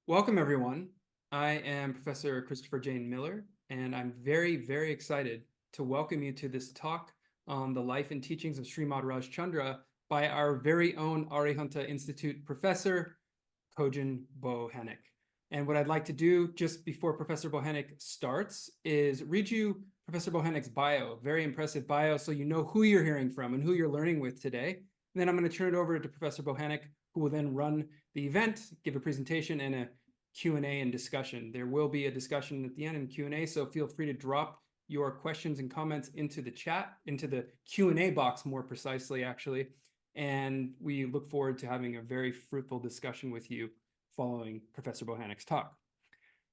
Welcome, everyone. I am Professor Christopher Jane Miller, and I'm very excited to welcome you to this talk on the life and teachings of Śrīmad Rājcandra by our very own Arihanta Institute professor, Cogen Bohanec. And what I'd like to do just before Professor Bohanec starts is read you Professor Bohanec's bio, very impressive bio, so you know who you're hearing from and who you're learning with today. And then I'm going to turn it over to Professor Bohanec, who will then run the event, give a presentation and a Q&A and discussion. There will be a discussion at the end and Q&A, so feel free to drop your questions and comments into the chat, into the Q&A box more precisely, actually. And we look forward to having a very fruitful discussion with you following Professor Bohanec's talk.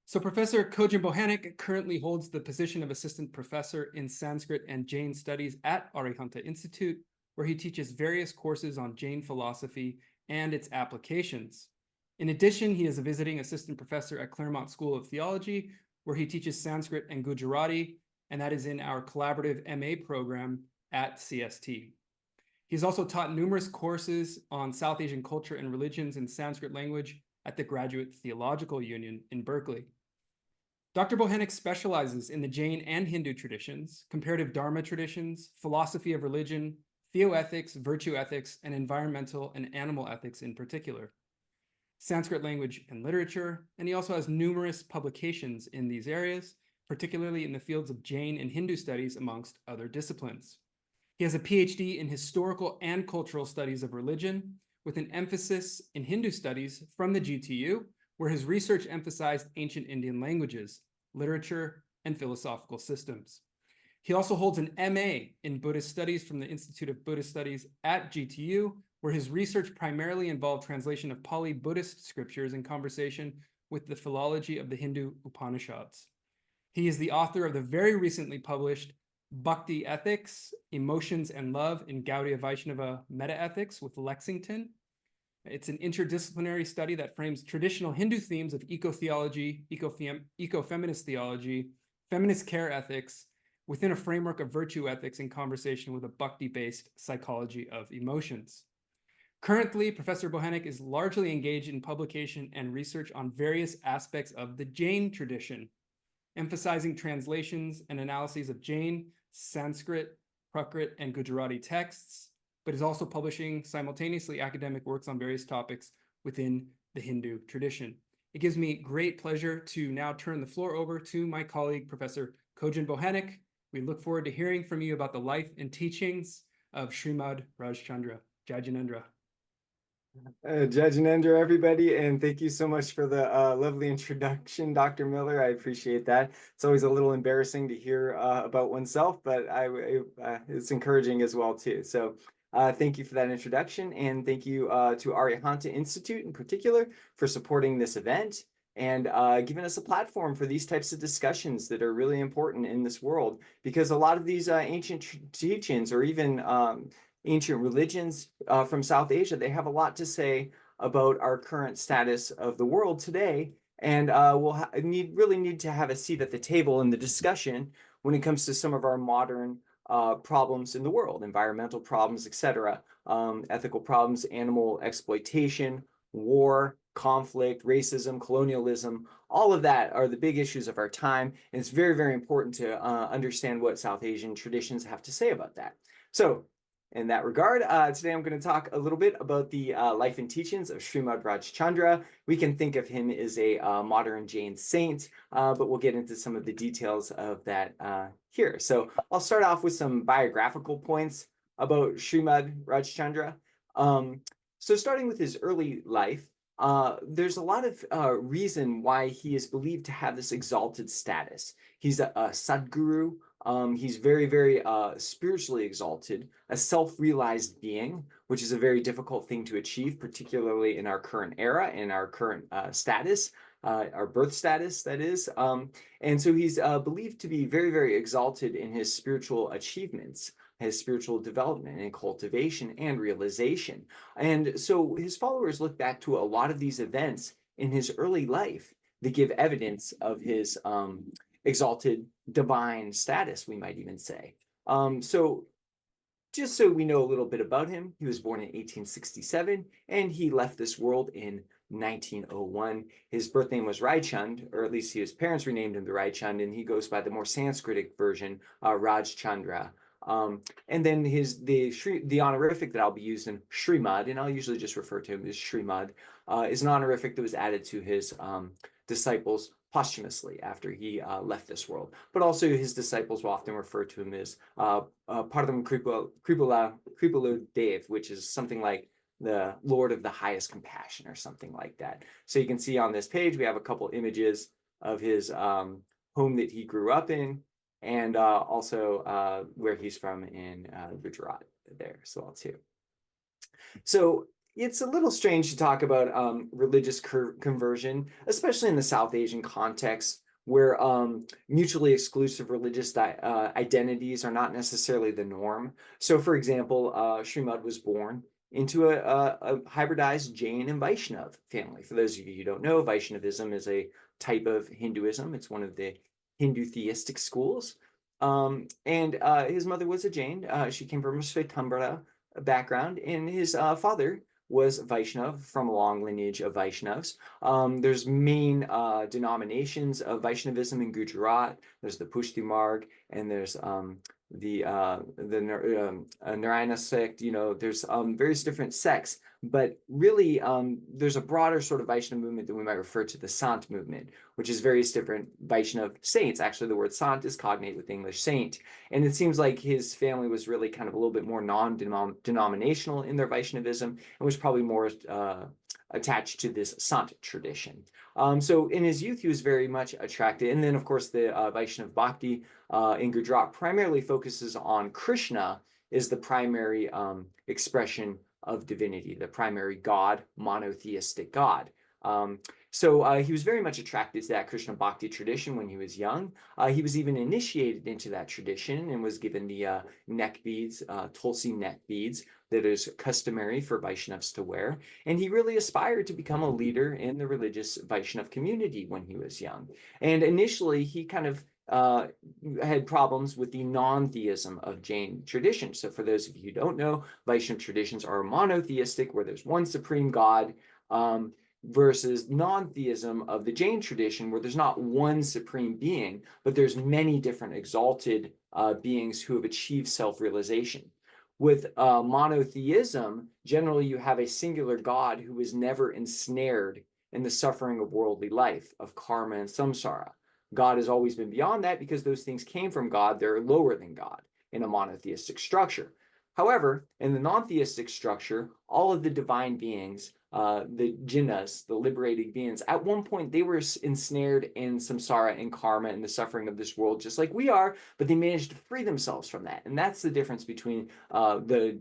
So Professor Cogen Bohanec currently holds the position of Assistant Professor in Sanskrit and Jain Studies at Arihanta Institute, where he teaches various courses on Jain philosophy and its applications. In addition, he is a visiting assistant professor at Claremont School of Theology, where he teaches Sanskrit and Gujarati, and that is in our collaborative MA program at CST. He's also taught numerous courses on South Asian culture and religions in Sanskrit language at the Graduate Theological Union in Berkeley. Dr. Bohanec specializes in the Jain and Hindu traditions, comparative Dharma traditions, philosophy of religion, theoethics, virtue ethics, and environmental and animal ethics in particular, Sanskrit language and literature, and he also has numerous publications in these areas, particularly in the fields of Jain and Hindu studies, amongst other disciplines. He has a PhD in historical and cultural studies of religion, with an emphasis in Hindu studies from the GTU, where his research emphasized ancient Indian languages, literature, and philosophical systems. He also holds an MA in Buddhist Studies from the Institute of Buddhist Studies at GTU, where his research primarily involved translation of Pali Buddhist scriptures in conversation with the philology of the Hindu Upanishads. He is the author of the very recently published Bhakti Ethics, Emotions and Love in Gaudiya Vaishnava Meta-Ethics with Lexington. It's an interdisciplinary study that frames traditional Hindu themes of eco-theology, eco-feminist theology, feminist care ethics, within a framework of virtue ethics in conversation with a bhakti-based psychology of emotions. Currently, Professor Bohanec is largely engaged in publication and research on various aspects of the Jain tradition, emphasizing translations and analyses of Jain, Sanskrit, Prakrit, and Gujarati texts, but is also publishing simultaneously academic works on various topics within the Hindu tradition. It gives me great pleasure to now turn the floor over to my colleague, Professor Cogen Bohanec. We look forward to hearing from you about the life and teachings of Śrīmad Rājcandra. Jai Jinendra. Jai Jinendra, everybody, and thank you so much for the lovely introduction, Dr. Miller. I appreciate that. It's always a little embarrassing to hear about oneself, but it's encouraging as well, too. So thank you for that introduction, and thank you to Arihanta Institute in particular for supporting this event and giving us a platform for these types of discussions that are really important in this world, because a lot of these ancient teachings, or even ancient religions from South Asia, they have a lot to say about our current status of the world today, and we'll really need to have a seat at the table in the discussion when it comes to some of our modern problems in the world, environmental problems, etc., ethical problems, animal exploitation, war, conflict, racism, colonialism. All of that are the big issues of our time, and it's very important to understand what South Asian traditions have to say about that. So in that regard, today I'm going to talk a little bit about the life and teachings of Śrīmad Rājcandra. We can think of him as a modern Jain saint, but we'll get into some of the details of that here. So I'll start off with some biographical points about Śrīmad Rājcandra. So starting with his early life, there's a lot of reason why he is believed to have this exalted status. He's a Sadguru. He's very spiritually exalted, a self-realized being, which is a very difficult thing to achieve, particularly in our current era, in our current status, our birth status, that is. And so he's believed to be very exalted in his spiritual achievements, his spiritual development and cultivation and realization. And so his followers look back to a lot of these events in his early life that give evidence of his exalted divine status, we might even say. So just so we know a little bit about him, he was born in 1867 and he left this world in 1901. His birth name was Raichand, or at least his parents renamed him the Raichand, and he goes by the more Sanskritic version, Rajchandra. And then the honorific that I'll be using, Śrīmad, and I'll usually just refer to him as Śrīmad, is an honorific that was added to his disciples posthumously after he left this world. But also his disciples will often refer to him as Pardam Kripala Dev, which is something like the Lord of the highest compassion or something like that. So you can see on this page, we have a couple images of his home that he grew up in, and also where he's from in Gujarat there as well too. So it's a little strange to talk about religious conversion, especially in the South Asian context, where mutually exclusive religious identities are not necessarily the norm. So for example, Śrīmad was born into a hybridized Jain and Vaishnav family. For those of you who don't know, Vaishnavism is a type of Hinduism. It's one of the Hindu theistic schools. And his mother was a Jain. She came from a Shvetambara background, and his father was Vaishnav, from a long lineage of Vaishnavas. There's main denominations of Vaishnavism in Gujarat. There's the bhakti-marga, and there's the Narayana sect. You know, there's various different sects, but really there's a broader sort of Vaishnava movement that we might refer to the Sant movement, which is various different Vaishnava saints. Actually, the word Sant is cognate with English saint, and it seems like his family was really kind of a little bit more non-denominational in their Vaishnavism, and was probably more attached to this Sant tradition. So in his youth, he was very much attracted. And then, of course, the Vaishnava Bhakti in Gujarat primarily focuses on Krishna is the primary expression of divinity, the primary God, monotheistic God. So he was very much attracted to that Krishna Bhakti tradition when he was young. He was even initiated into that tradition and was given the neck beads, tulsi neck beads, that is customary for Vaishnavas to wear. And he really aspired to become a leader in the religious Vaishnav community when he was young. And initially, he kind of had problems with the non-theism of Jain tradition. So for those of you who don't know, Vaishnav traditions are monotheistic, where there's one supreme God, versus non-theism of the Jain tradition, where there's not one supreme being, but there's many different exalted beings who have achieved self-realization. With monotheism, generally you have a singular God who is never ensnared in the suffering of worldly life, of karma and samsara. God has always been beyond that because those things came from God. They're lower than God in a monotheistic structure. However, in the non-theistic structure, all of the divine beings, the jinnas, the liberated beings, at one point they were ensnared in samsara and karma and the suffering of this world, just like we are, but they managed to free themselves from that. And that's the difference between the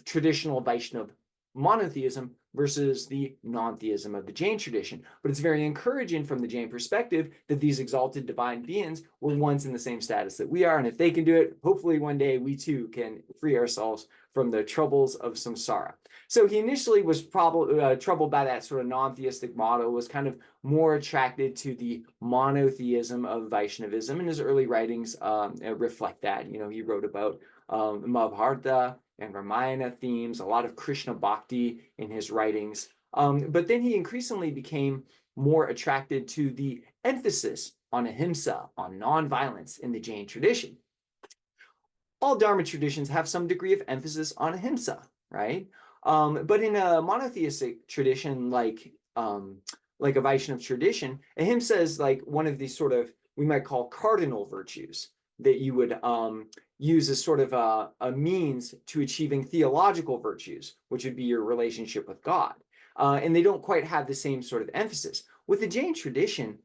traditional Vaishnava monotheism versus the non-theism of the Jain tradition. But it's very encouraging from the Jain perspective that these exalted divine beings were once in the same status that we are. And if they can do it, hopefully one day we too can free ourselves from the troubles of samsara. So he initially was troubled by that sort of non-theistic model, was kind of more attracted to the monotheism of Vaishnavism, and his early writings reflect that. You know, he wrote about Mahāvīra and Ramayana themes, a lot of Krishna Bhakti in his writings. But then he increasingly became more attracted to the emphasis on ahimsa, on nonviolence in the Jain tradition. All Dharma traditions have some degree of emphasis on ahimsa, right? But in a monotheistic tradition like a Vaishnava tradition, ahimsa is like one of these sort of, we might call cardinal virtues that you would use as sort of a means to achieving theological virtues, which would be your relationship with God. And they don't quite have the same sort of emphasis. With the Jain tradition,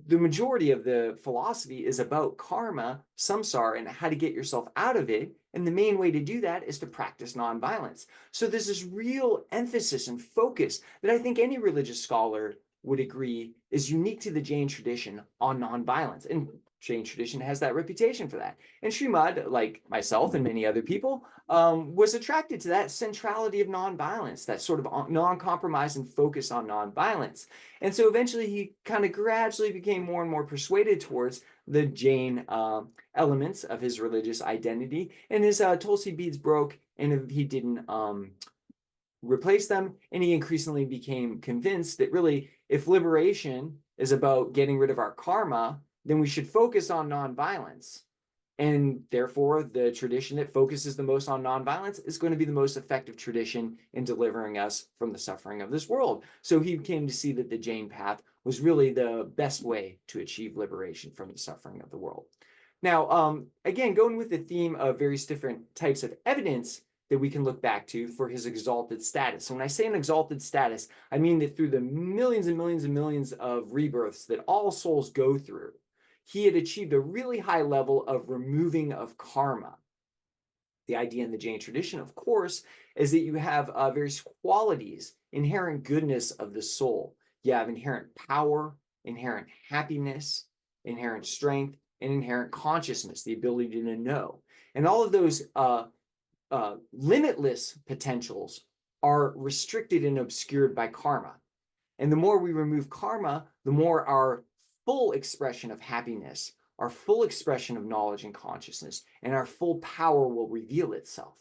the majority of the philosophy is about karma, samsara, and how to get yourself out of it. And the main way to do that is to practice nonviolence. So there's this real emphasis and focus that I think any religious scholar would agree is unique to the Jain tradition on nonviolence. And Jain tradition has that reputation for that. And Śrīmad, like myself and many other people, was attracted to that centrality of nonviolence, that sort of non-compromise and focus on nonviolence. And so eventually he kind of gradually became more and more persuaded towards the Jain elements of his religious identity. And his tulsi beads broke, and he didn't replace them. And he increasingly became convinced that really, if liberation is about getting rid of our karma, then we should focus on nonviolence. And therefore, the tradition that focuses the most on nonviolence is going to be the most effective tradition in delivering us from the suffering of this world. So he came to see that the Jain path was really the best way to achieve liberation from the suffering of the world. Now, again, going with the theme of various different types of evidence that we can look back to for his exalted status. So when I say an exalted status, I mean that through the millions and millions and millions of rebirths that all souls go through, he had achieved a really high level of removing of karma. The idea in the Jain tradition, of course, is that you have various qualities, inherent goodness of the soul. You have inherent power, inherent happiness, inherent strength, and inherent consciousness, the ability to know. And all of those limitless potentials are restricted and obscured by karma. And the more we remove karma, the more our full expression of happiness, our full expression of knowledge and consciousness, and our full power will reveal itself.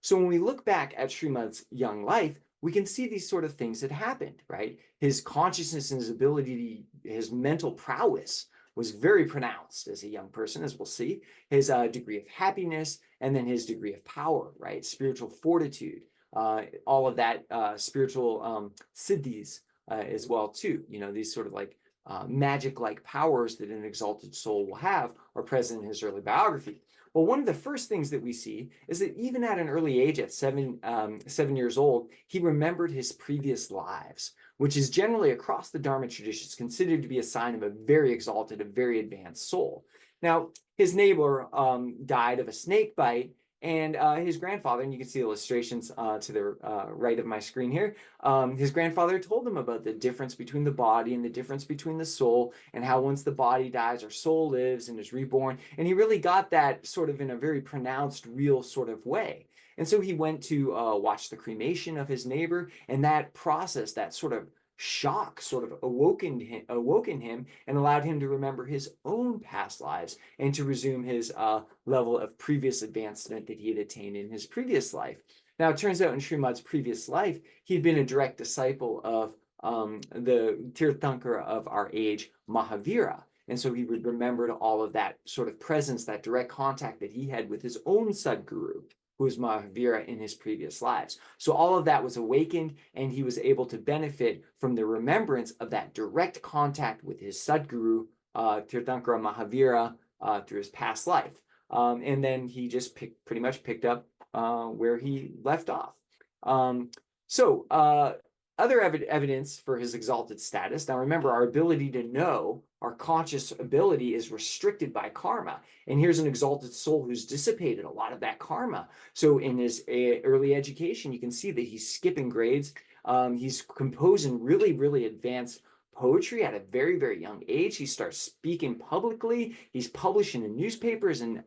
So when we look back at Śrīmad's young life, we can see these sort of things that happened, right? His consciousness and his ability, his mental prowess was very pronounced as a young person, as we'll see. His degree of happiness, and then his degree of power, right? Spiritual fortitude, all of that spiritual siddhis as well too. You know, these sort of like magic-like powers that an exalted soul will have are present in his early biography. Well, one of the first things that we see is that even at an early age, at 7 years old, he remembered his previous lives, which is generally across the Dharma traditions considered to be a sign of a very exalted, a very advanced soul. Now, his neighbor died of a snake bite, and his grandfather, and you can see illustrations to the right of my screen here, his grandfather told him about the difference between the body and the difference between the soul, and how once the body dies, our soul lives and is reborn. And he really got that sort of in a very pronounced, real sort of way. And so he went to watch the cremation of his neighbor, and that process, that sort of shock sort of awoken him and allowed him to remember his own past lives and to resume his level of previous advancement that he had attained in his previous life. Now, it turns out in Śrīmad's previous life, he'd been a direct disciple of the Tirthankara of our age, Mahāvīra. And so he would remember all of that sort of presence, that direct contact that he had with his own Sadguru, who was Mahāvīra in his previous lives. So all of that was awakened, and he was able to benefit from the remembrance of that direct contact with his Sadguru, Tirthankara Mahāvīra, through his past life. And then he just pretty much picked up where he left off. Other evidence for his exalted status. Now remember, our ability to know, our conscious ability is restricted by karma. And here's an exalted soul who's dissipated a lot of that karma. So in his early education, you can see that he's skipping grades. He's composing really, really advanced poetry at a very, very young age. He starts speaking publicly. He's publishing in newspapers and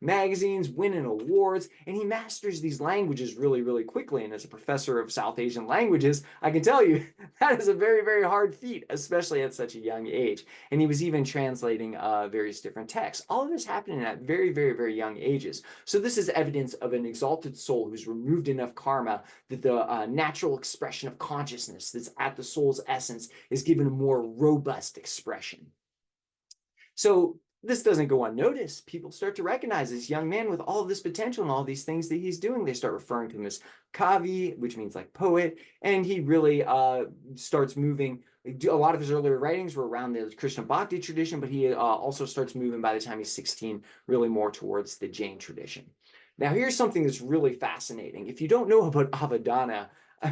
magazines, winning awards, and he masters these languages really, really quickly. And as a professor of South Asian languages, I can tell you that is a very, very hard feat, especially at such a young age. And he was even translating various different texts. All of this happening at very, very, very young ages. So this is evidence of an exalted soul who's removed enough karma that the natural expression of consciousness that's at the soul's essence is given a more robust expression. So this doesn't go unnoticed. People start to recognize this young man with all of this potential and all these things that he's doing. They start referring to him as Kavi, which means like poet, and he really starts moving. A lot of his earlier writings were around the Krishna Bhakti tradition, but he also starts moving by the time he's 16, really more towards the Jain tradition. Now, here's something that's really fascinating. If you don't know about Avadana,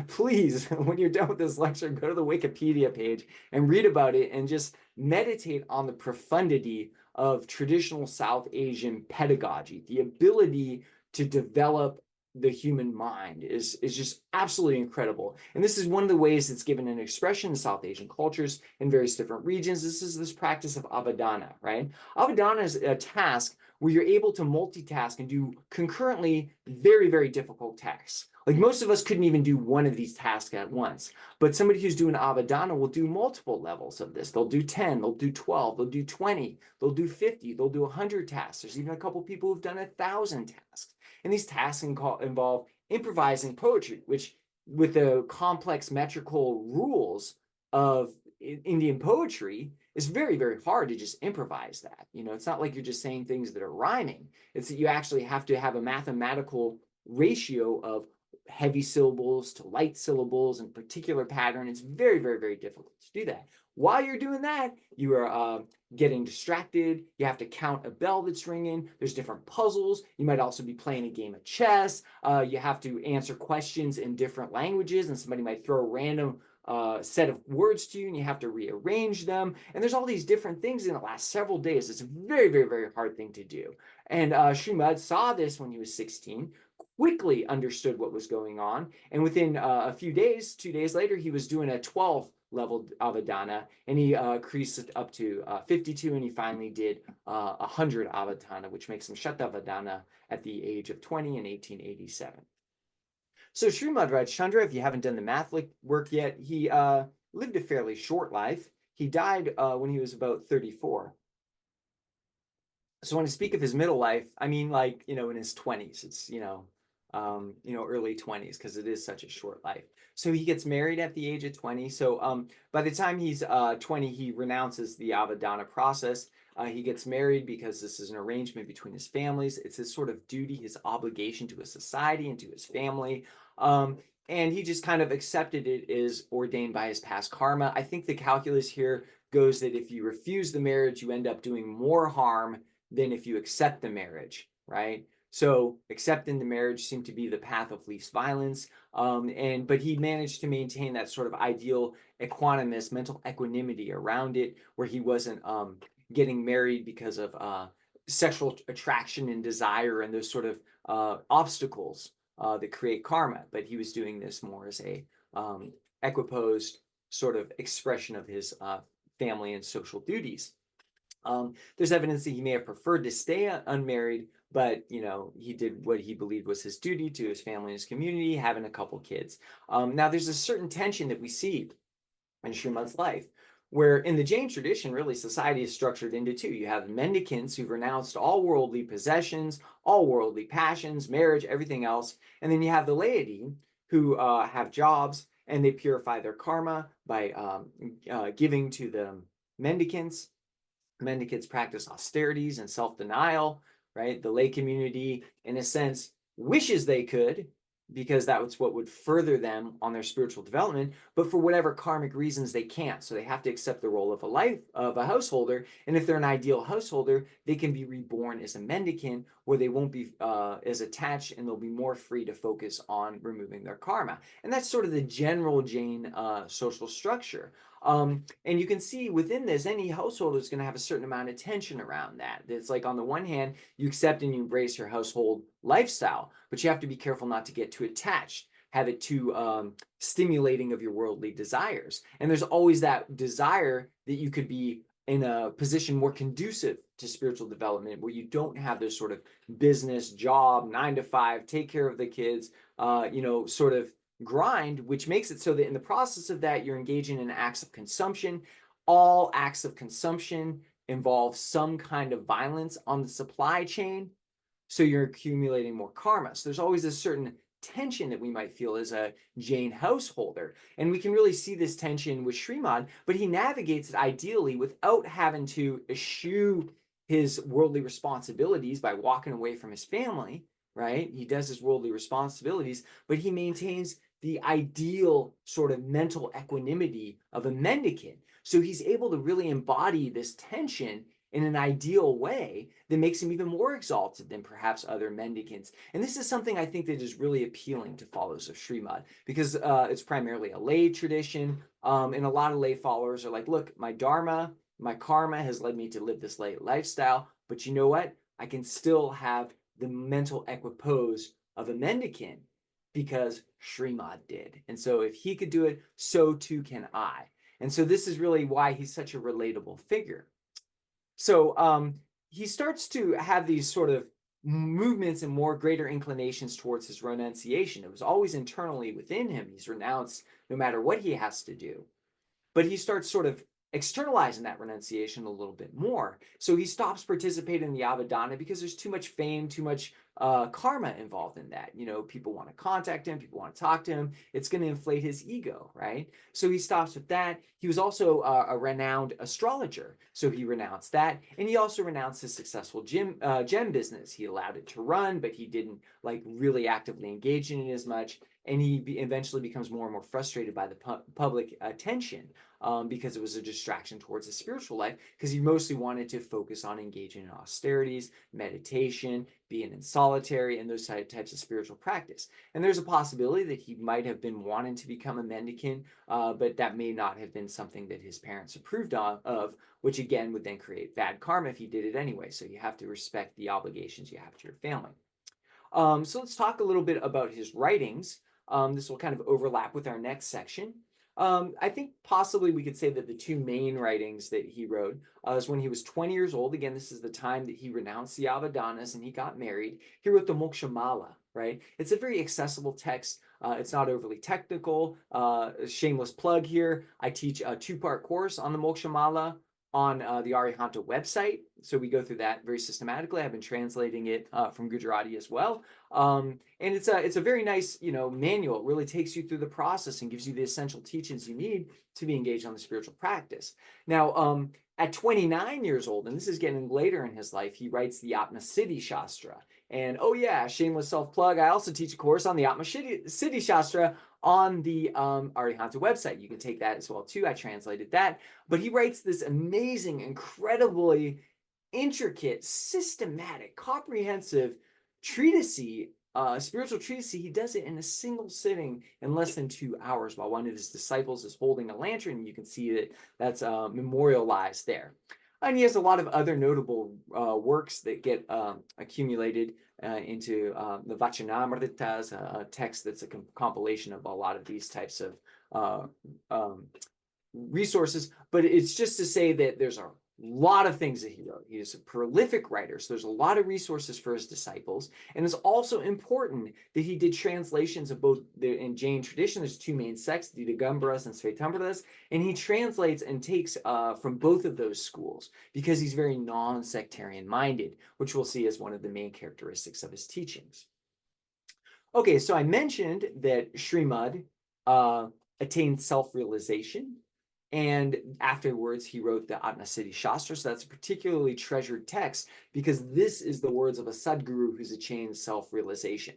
please, when you're done with this lecture, go to the Wikipedia page and read about it and just meditate on the profundity of traditional South Asian pedagogy. The ability to develop the human mind is just absolutely incredible. And this is one of the ways it's given an expression in South Asian cultures in various different regions. This is this practice of Avadana, right? Avadana is a task where you're able to multitask and do concurrently very, very difficult tasks. Like most of us couldn't even do one of these tasks at once, but somebody who's doing Avadana will do multiple levels of this. They'll do 10, they'll do 12, they'll do 20, they'll do 50, they'll do 100 tasks. There's even a couple people who've done 1,000 tasks. And these tasks involve improvising poetry, which with the complex metrical rules of Indian poetry, it's very, very hard to just improvise that. You know, it's not like you're just saying things that are rhyming. It's that you actually have to have a mathematical ratio of heavy syllables to light syllables and particular pattern. It's very, very, very difficult to do that. While you're doing that, you are getting distracted. You have to count a bell that's ringing. There's different puzzles. You might also be playing a game of chess. You have to answer questions in different languages, and somebody might throw a random set of words to you, and you have to rearrange them. And there's all these different things in the last several days. It's a very, very, very hard thing to do. And Śrīmad saw this when he was 16, quickly understood what was going on. And within a few days, 2 days later, he was doing a 12 level avadana, and he increased it up to 52, and he finally did 100 avadana, which makes him Shatavadana at the age of 20 in 1887. So Śrīmad Rājcandra, if you haven't done the math work yet, he lived a fairly short life. He died when he was about 34. So when I speak of his middle life, I mean, like, you know, in his 20s. It's, early 20s, because it is such a short life. So he gets married at the age of 20. So by the time he's 20, he renounces the avadana process. He gets married because this is an arrangement between his families. It's his sort of duty, his obligation to his society and to his family. And he just kind of accepted it as ordained by his past karma. I think the calculus here goes that if you refuse the marriage, you end up doing more harm than if you accept the marriage, right? So accepting the marriage seemed to be the path of least violence. But he managed to maintain that sort of ideal equanimous mental equanimity around it, where he wasn't getting married because of sexual attraction and desire and those sort of obstacles that create karma. But he was doing this more as a equiposed sort of expression of his family and social duties. There's evidence that he may have preferred to stay unmarried, but, you know, he did what he believed was his duty to his family and his community, having a couple kids. Now, there's a certain tension that we see in Śrīmad's life, where in the Jain tradition, really, society is structured into two. You have mendicants who've renounced all worldly possessions, all worldly passions, marriage, everything else. And then you have the laity who have jobs, and they purify their karma by giving to the mendicants. Mendicants practice austerities and self-denial, right? The lay community, in a sense, wishes they could, because that's what would further them on their spiritual development, but for whatever karmic reasons they can't. So they have to accept the role of a householder. And if they're an ideal householder, they can be reborn as a mendicant, where they won't be as attached, and they'll be more free to focus on removing their karma. And that's sort of the general Jain social structure. And you can see within this, any household is going to have a certain amount of tension around that. It's like, on the one hand, you accept and you embrace your household lifestyle, but you have to be careful not to get too attached, have it too stimulating of your worldly desires. And there's always that desire that you could be in a position more conducive to spiritual development, where you don't have this sort of business job, 9 to 5, take care of the kids, sort of grind, which makes it so that in the process of that, you're engaging in acts of consumption. All acts of consumption involve some kind of violence on the supply chain, so you're accumulating more karma. So there's always a certain tension that we might feel as a Jain householder, and we can really see this tension with Śrīmad, but he navigates it ideally without having to eschew his worldly responsibilities by walking away from his family, right? He does his worldly responsibilities, but he maintains the ideal sort of mental equanimity of a mendicant. So he's able to really embody this tension in an ideal way that makes him even more exalted than perhaps other mendicants. And this is something I think that is really appealing to followers of Śrīmad, because it's primarily a lay tradition. And a lot of lay followers are like, look, my dharma, my karma has led me to live this lay lifestyle, but you know what? I can still have the mental equipoise of a mendicant, because Śrīmad did. And so if he could do it, so too can I. And so this is really why he's such a relatable figure. So he starts to have these sort of movements and more greater inclinations towards his renunciation. It was always internally within him. He's renounced no matter what he has to do. But he starts sort of externalizing that renunciation a little bit more. So he stops participating in the avadana because there's too much fame, too much karma involved in that. You know, people want to contact him, people want to talk to him. It's going to inflate his ego, right? So he stops with that. He was also a renowned astrologer, so he renounced that, and he also renounced his successful gem business. He allowed it to run, but he didn't like really actively engage in it as much. And he eventually becomes more and more frustrated by the public attention because it was a distraction towards his spiritual life, because he mostly wanted to focus on engaging in austerities, meditation, being in solitary, and those types of spiritual practice. And there's a possibility that he might have been wanting to become a mendicant, but that may not have been something that his parents approved of, which again would then create bad karma if he did it anyway. So you have to respect the obligations you have to your family. So let's talk a little bit about his writings. This will kind of overlap with our next section. I think possibly we could say that the two main writings that he wrote is when he was 20 years old. Again, this is the time that he renounced the Avadanas and he got married. He wrote the Mokshamala, right? It's a very accessible text. It's not overly technical. Shameless plug here. I teach a two-part course on the Mokshamala on the Arihanta website. So we go through that very systematically. I've been translating it from Gujarati as well. And it's a very nice, manual. It really takes you through the process and gives you the essential teachings you need to be engaged on the spiritual practice. Now, at 29 years old, and this is getting later in his life, he writes the Atma Siddhi Shastra. And oh yeah, shameless self-plug, I also teach a course on the Atma Siddhi Shastra on the Arihanta website. You can take that as well too. I translated that. But he writes this amazing, incredibly intricate, systematic, comprehensive treatise, spiritual treatise. He does it in a single sitting in less than 2 hours while one of his disciples is holding a lantern. You can see that that's memorialized there. And he has a lot of other notable works that get accumulated into the Vachanamritas, a text that's a compilation of a lot of these types of resources. But it's just to say that there's a lot of things that he wrote. He is a prolific writer, so there's a lot of resources for his disciples. And it's also important that he did translations of both in Jain tradition. There's two main sects, the Digambaras and Svetambaras, and he translates and takes from both of those schools because he's very non-sectarian minded, which we'll see as one of the main characteristics of his teachings. Okay, so I mentioned that Śrīmad attained self-realization. And afterwards, he wrote the Atma Siddhi Shastra. So that's a particularly treasured text because this is the words of a Sadguru who's attained self-realization.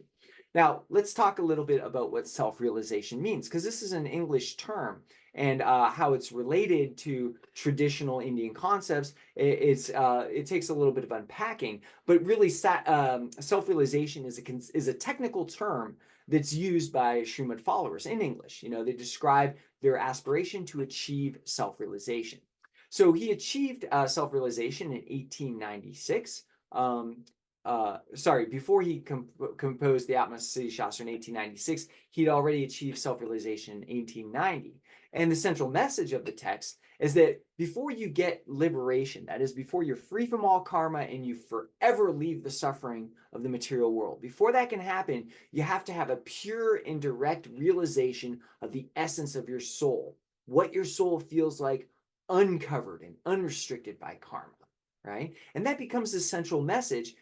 Now, let's talk a little bit about what self-realization means, because this is an English term, and how it's related to traditional Indian concepts. It takes a little bit of unpacking, but really self-realization is a technical term that's used by Śrīmad followers in English. They describe their aspiration to achieve self-realization. So he achieved self-realization in 1896. Before he composed the Atma Siddhi Shastra in 1896, he'd already achieved self-realization in 1890. And the central message of the text is that before you get liberation, that is, before you're free from all karma and you forever leave the suffering of the material world, before that can happen, you have to have a pure and direct realization of the essence of your soul, what your soul feels like, uncovered and unrestricted by karma, right? And that becomes the central message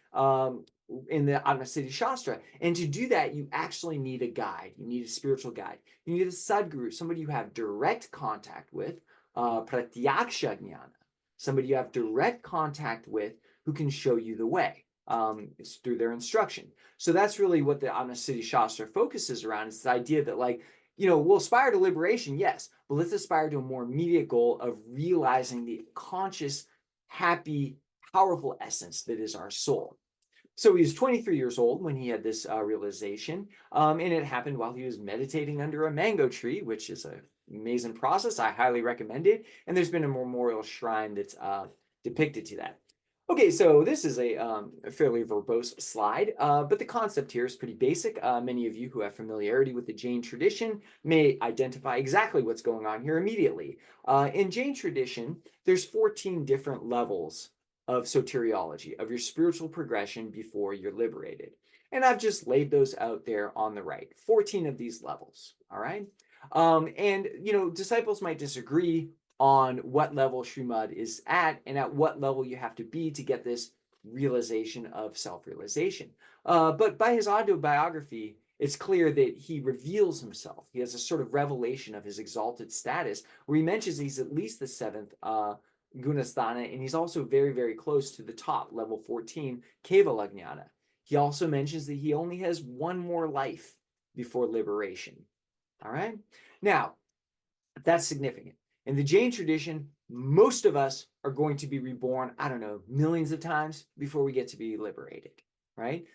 in the Atma Siddhi Shastra. And to do that, you actually need a guide. You need a spiritual guide. You need a Sadguru, somebody you have direct contact with, pratyaksha jnana, somebody you have direct contact with who can show you the way. It's through their instruction. So that's really what the Atma Siddhi Shastra focuses around. It's the idea that, we'll aspire to liberation, yes, but let's aspire to a more immediate goal of realizing the conscious, happy, powerful essence that is our soul. So he was 23 years old when he had this realization, and it happened while he was meditating under a mango tree, which is an amazing process. I highly recommend it, and there's been a memorial shrine that's depicted to that. Okay, so this is a fairly verbose slide, but the concept here is pretty basic. Many of you who have familiarity with the Jain tradition may identify exactly what's going on here immediately. In Jain tradition, there's 14 different levels of soteriology, of your spiritual progression before you're liberated. And I've just laid those out there on the right, 14 of these levels, all right? And, disciples might disagree on what level Śrīmad is at and at what level you have to be to get this realization of self-realization. But by his autobiography, it's clear that he reveals himself. He has a sort of revelation of his exalted status, where he mentions he's at least the seventh gunasthana, and he's also very, very close to the top, level 14, Kevalajnana. He also mentions that he only has one more life before liberation. All right? Now, that's significant. In the Jain tradition, most of us are going to be reborn, I don't know, millions of times before we get to be liberated, right?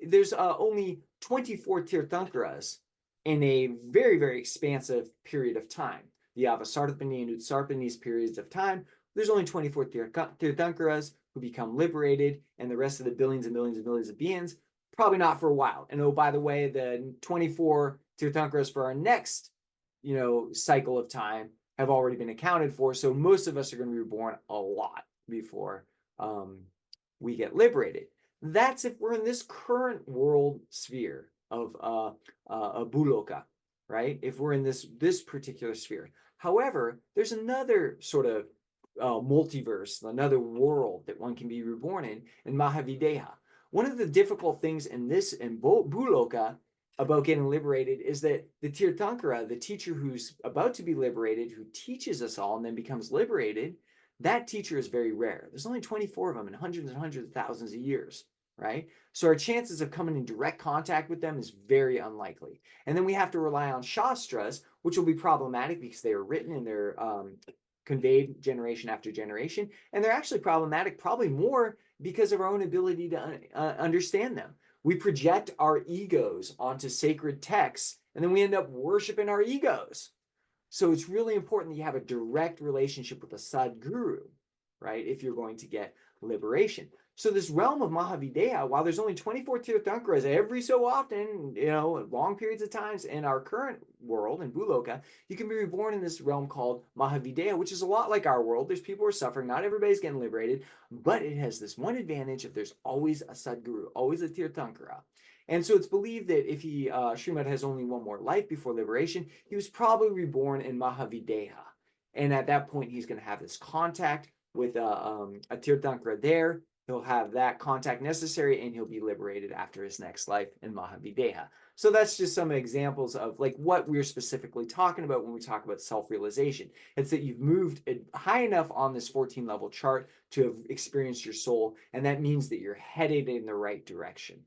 There's only 24 Tirthankaras in a very, very expansive period of time. The Avasarpani and Utsarpani's periods of time, there's only 24 Tirthankaras who become liberated, and the rest of the billions and millions and millions of beings, probably not for a while. And oh, by the way, the 24 Tirthankaras for our next, cycle of time have already been accounted for. So most of us are going to be reborn a lot before we get liberated. That's if we're in this current world sphere of Buloka, right? If we're in this particular sphere. However, there's another sort of multiverse, another world that one can be reborn in Mahāvīra. One of the difficult things in Buloka about getting liberated is that the Tirthankara, the teacher who's about to be liberated, who teaches us all and then becomes liberated, that teacher is very rare. There's only 24 of them in hundreds and hundreds of thousands of years, right? So our chances of coming in direct contact with them is very unlikely. And then we have to rely on Shastras, which will be problematic because they are written and they're conveyed generation after generation. And they're actually problematic probably more because of our own ability to understand them. We project our egos onto sacred texts, and then we end up worshiping our egos. So it's really important that you have a direct relationship with a Sadguru, right, if you're going to get liberation. So this realm of Mahāvīra, while there's only 24 Tirthankaras every so often, long periods of times in our current world, in Buloka, you can be reborn in this realm called Mahāvīra, which is a lot like our world. There's people who are suffering. Not everybody's getting liberated, but it has this one advantage that there's always a Sadguru, always a Tirthankara. And so it's believed that if Śrīmad has only one more life before liberation, he was probably reborn in Mahāvīra. And at that point, he's going to have this contact with a Tirthankara there. He'll have that contact necessary, and he'll be liberated after his next life in Mahāvīra. So that's just some examples of like what we're specifically talking about when we talk about self-realization. It's that you've moved high enough on this 14-level chart to have experienced your soul, and that means that you're headed in the right direction.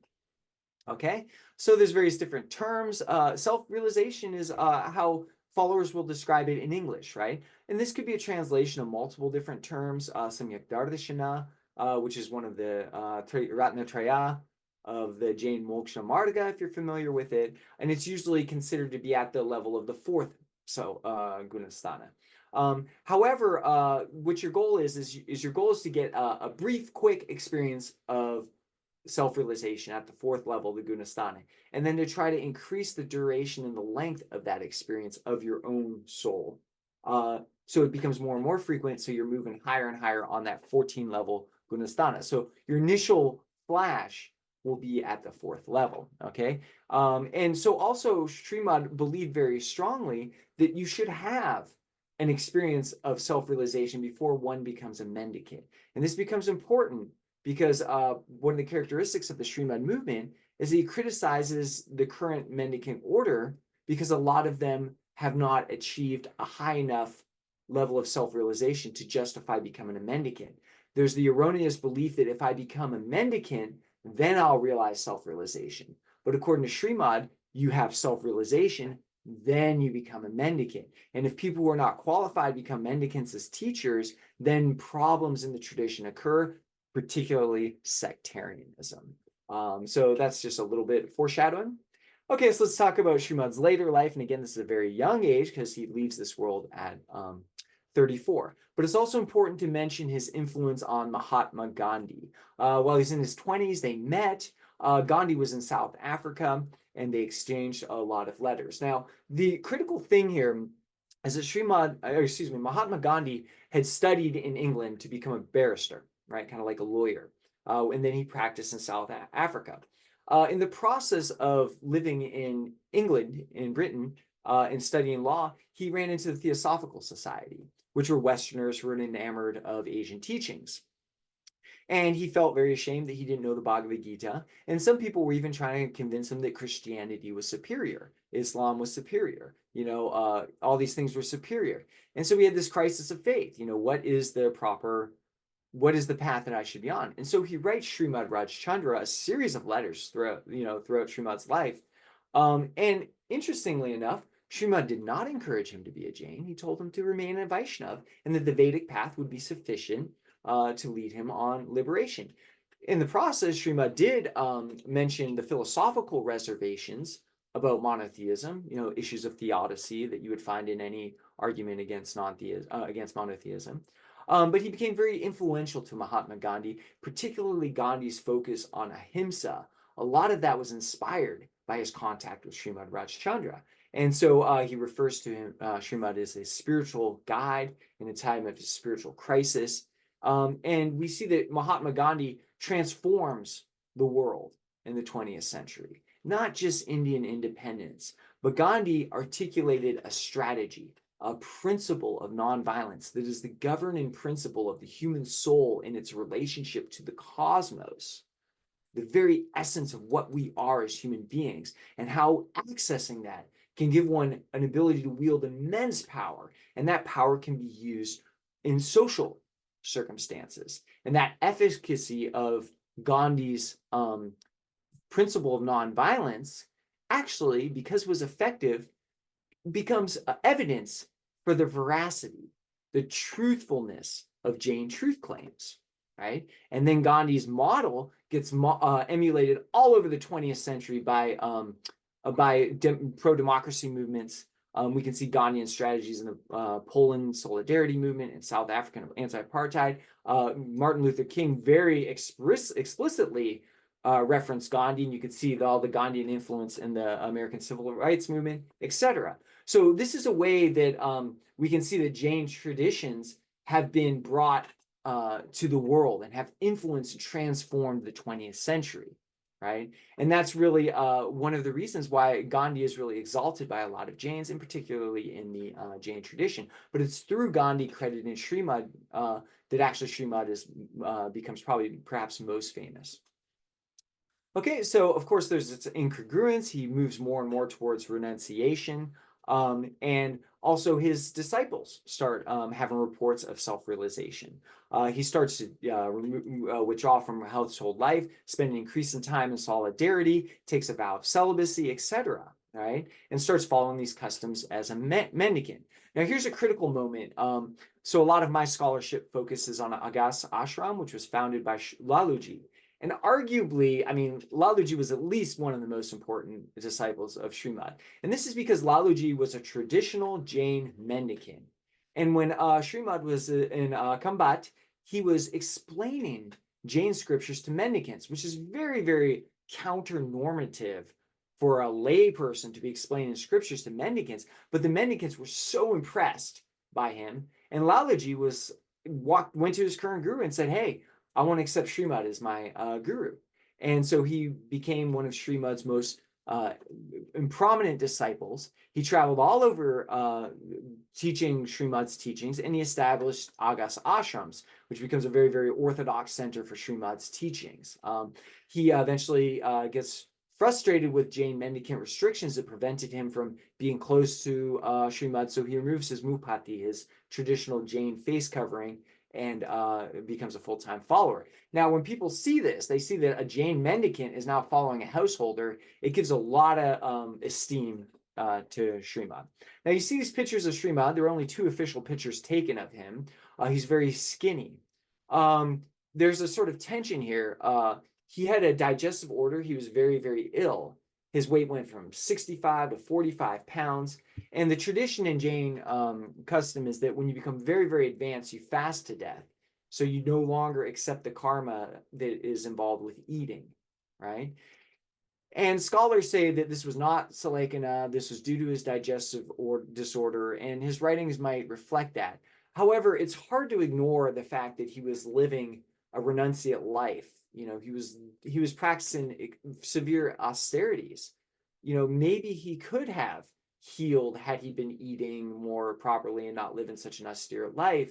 Okay, so there's various different terms. Self-realization is how followers will describe it in English, right? And this could be a translation of multiple different terms. Samyak Dardarshana, which is one of the Ratnatraya of the Jain Moksha Marga, if you're familiar with it. And it's usually considered to be at the level of the fourth Gunasthana. However, what your goal is your goal is to get a brief, quick experience of self-realization at the fourth level, the Gunasthana, and then to try to increase the duration and the length of that experience of your own soul. So it becomes more and more frequent, so you're moving higher and higher on that 14-level Gunasthana. So your initial flash will be at the fourth level, okay? And so also Śrīmad believed very strongly that you should have an experience of self-realization before one becomes a mendicant. And this becomes important because one of the characteristics of the Śrīmad movement is that he criticizes the current mendicant order because a lot of them have not achieved a high enough level of self-realization to justify becoming a mendicant. There's the erroneous belief that if I become a mendicant, then I'll realize self-realization. But according to Śrīmad, you have self-realization, then you become a mendicant. And if people who are not qualified become mendicants as teachers, then problems in the tradition occur, particularly sectarianism. So that's just a little bit foreshadowing. Okay, so let's talk about Śrīmad's later life. And again, this is a very young age because he leaves this world at 34. But it's also important to mention his influence on Mahatma Gandhi. While he's in his 20s, they met. Gandhi was in South Africa, and they exchanged a lot of letters. Now, the critical thing here is that Mahatma Gandhi had studied in England to become a barrister, right? Kind of like a lawyer. And then he practiced in South Africa. In the process of living in England, in Britain, and studying law, he ran into the Theosophical Society, which were Westerners who were enamored of Asian teachings. And he felt very ashamed that he didn't know the Bhagavad Gita. And some people were even trying to convince him that Christianity was superior, Islam was superior, all these things were superior. And so we had this crisis of faith. What is the path that I should be on? And so he writes Śrīmad Rājcandra, a series of letters throughout Śrīmad's life. And interestingly enough, Śrīmad did not encourage him to be a Jain. He told him to remain a Vaishnav and that the Vedic path would be sufficient to lead him on liberation. In the process, Śrīmad did mention the philosophical reservations about monotheism, issues of theodicy that you would find in any argument against monotheism. But he became very influential to Mahatma Gandhi, particularly Gandhi's focus on ahimsa. A lot of that was inspired by his contact with Śrīmad Rājcandra. And so he refers to him, Śrīmad, as a spiritual guide in a time of spiritual crisis. And we see that Mahatma Gandhi transforms the world in the 20th century, not just Indian independence, but Gandhi articulated a strategy, a principle of nonviolence that is the governing principle of the human soul in its relationship to the cosmos, the very essence of what we are as human beings, and how accessing that can give one an ability to wield immense power, and that power can be used in social circumstances. And that efficacy of Gandhi's principle of nonviolence actually, because it was effective, becomes evidence for the veracity, the truthfulness of Jain truth claims, right? And then Gandhi's model gets emulated all over the 20th century by pro-democracy movements. We can see Gandhian strategies in the Poland Solidarity movement and South African anti-apartheid. Martin Luther King very explicitly referenced Gandhi, and you could see all the Gandhian influence in the American Civil Rights Movement, etc. So this is a way that we can see that Jain traditions have been brought to the world and have influenced and transformed the 20th century, right? And that's really one of the reasons why Gandhi is really exalted by a lot of Jains, and particularly in the Jain tradition. But it's through Gandhi credited in Śrīmad that actually Śrīmad becomes perhaps most famous. Okay, so of course there's its incongruence. He moves more and more towards renunciation. And also his disciples start having reports of self-realization. He starts to withdraw from household life, spend an increasing time in solidarity, takes a vow of celibacy, etc. Right? And starts following these customs as a mendicant. Now here's a critical moment. So a lot of my scholarship focuses on Agas Ashram, which was founded by Laluji. And arguably, I mean, Laluji was at least one of the most important disciples of Śrīmad. And this is because Laluji was a traditional Jain mendicant. And when Śrīmad was in Kambat, he was explaining Jain scriptures to mendicants, which is very, very counter-normative for a layperson to be explaining scriptures to mendicants. But the mendicants were so impressed by him. And Laluji went to his current guru and said, hey, I want to accept Śrīmad as my guru. And so he became one of Śrīmad's most prominent disciples. He traveled all over teaching Śrīmad's teachings, and he established Agas ashrams, which becomes a very, very orthodox center for Śrīmad's teachings. He eventually gets frustrated with Jain mendicant restrictions that prevented him from being close to Śrīmad, so he removes his mupati, his traditional Jain face covering, and becomes a full-time follower. Now, when people see this, they see that a Jain mendicant is now following a householder. It gives a lot of esteem to Śrīmad. Now, you see these pictures of Śrīmad. There are only 2 official pictures taken of him. He's very skinny. There's a sort of tension here. He had a digestive order. He was very, very ill. His weight went from 65 to 45 pounds. And the tradition in Jain custom is that when you become very, very advanced, you fast to death. So you no longer accept the karma that is involved with eating, right? And scholars say that this was not salekana, this was due to his digestive disorder, and his writings might reflect that. However, it's hard to ignore the fact that he was living a renunciate life. He was practicing severe austerities. Maybe he could have healed had he been eating more properly and not living such an austere life.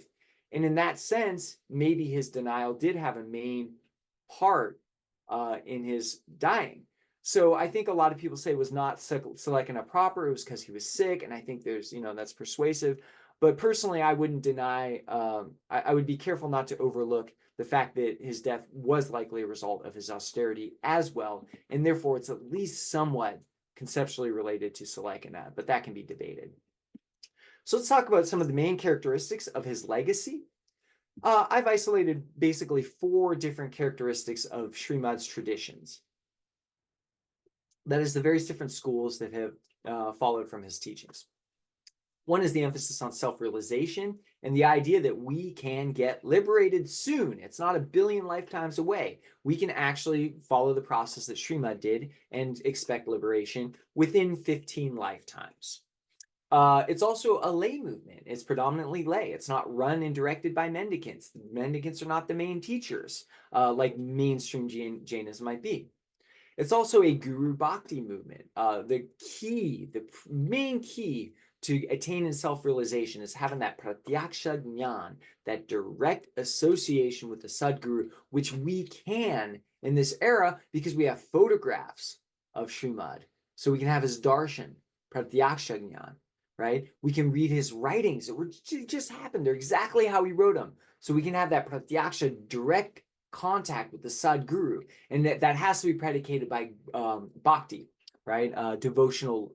And in that sense, maybe his denial did have a main part in his dying. So I think a lot of people say it was not Kśayika proper. It was because he was sick. And I think there's, that's persuasive. But personally, I wouldn't deny, I would be careful not to overlook the fact that his death was likely a result of his austerity as well. And therefore, it's at least somewhat conceptually related to Kśayika, but that can be debated. So let's talk about some of the main characteristics of his legacy. I've isolated basically 4 different characteristics of Śrīmad's traditions. That is the various different schools that have followed from his teachings. One is the emphasis on self-realization and the idea that we can get liberated soon. It's not a billion lifetimes away. We can actually follow the process that Śrīmad did and expect liberation within 15 lifetimes. It's also a lay movement. It's predominantly lay. It's not run and directed by mendicants. The mendicants are not the main teachers, like mainstream Jainism might be. It's also a guru bhakti movement. The main key to attain and self-realization is having that pratyaksha jnana, that direct association with the Sadguru, which we can in this era because we have photographs of Śrīmad. So we can have his darshan, pratyaksha jnana, right? We can read his writings that just happened. They're exactly how he wrote them. So we can have that pratyaksha direct contact with the Sadguru. And that has to be predicated by bhakti, right? Devotional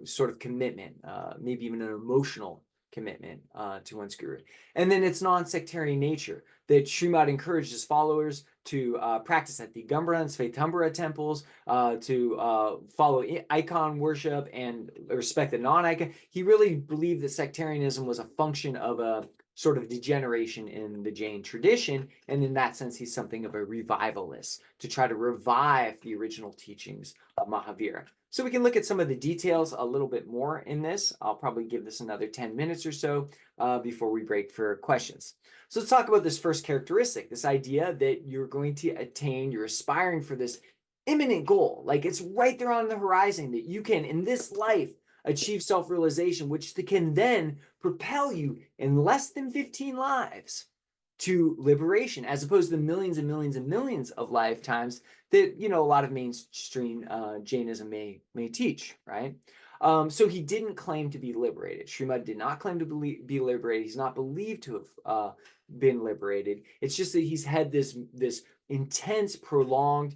sort of commitment, maybe even an emotional commitment to one's guru. And then it's non-sectarian nature, that Śrīmad encouraged his followers to practice at the Gambara and Svetāmbara temples, to follow icon worship and respect the non-icon. He really believed that sectarianism was a function of a sort of degeneration in the Jain tradition, and in that sense, he's something of a revivalist, to try to revive the original teachings of Mahāvīra. So we can look at some of the details a little bit more in this. I'll probably give this another 10 minutes or so before we break for questions. So let's talk about this first characteristic, this idea that you're going to attain, you're aspiring for this imminent goal, like it's right there on the horizon, that you can, in this life, achieve self-realization, which can then propel you in less than 15 lives to liberation, as opposed to the millions and millions and millions of lifetimes that, a lot of mainstream Jainism may teach, right? So he didn't claim to be liberated. Śrīmad did not claim to be liberated. He's not believed to have been liberated. It's just that he's had this intense, prolonged,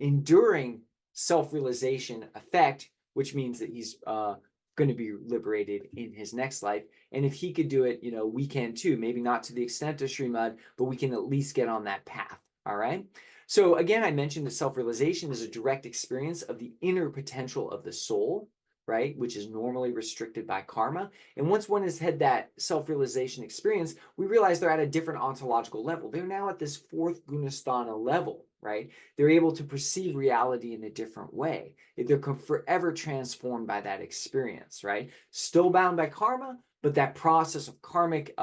enduring self-realization effect, which means that he's going to be liberated in his next life. And if he could do it, we can too. Maybe not to the extent of Śrīmad, but we can at least get on that path. All right. So again, I mentioned that self-realization is a direct experience of the inner potential of the soul, right, which is normally restricted by karma. And once one has had that self-realization experience, we realize they're at a different ontological level. They're now at this 4th gunasthana level, right? They're able to perceive reality in a different way. They're forever transformed by that experience, right? Still bound by karma, but that process of karmic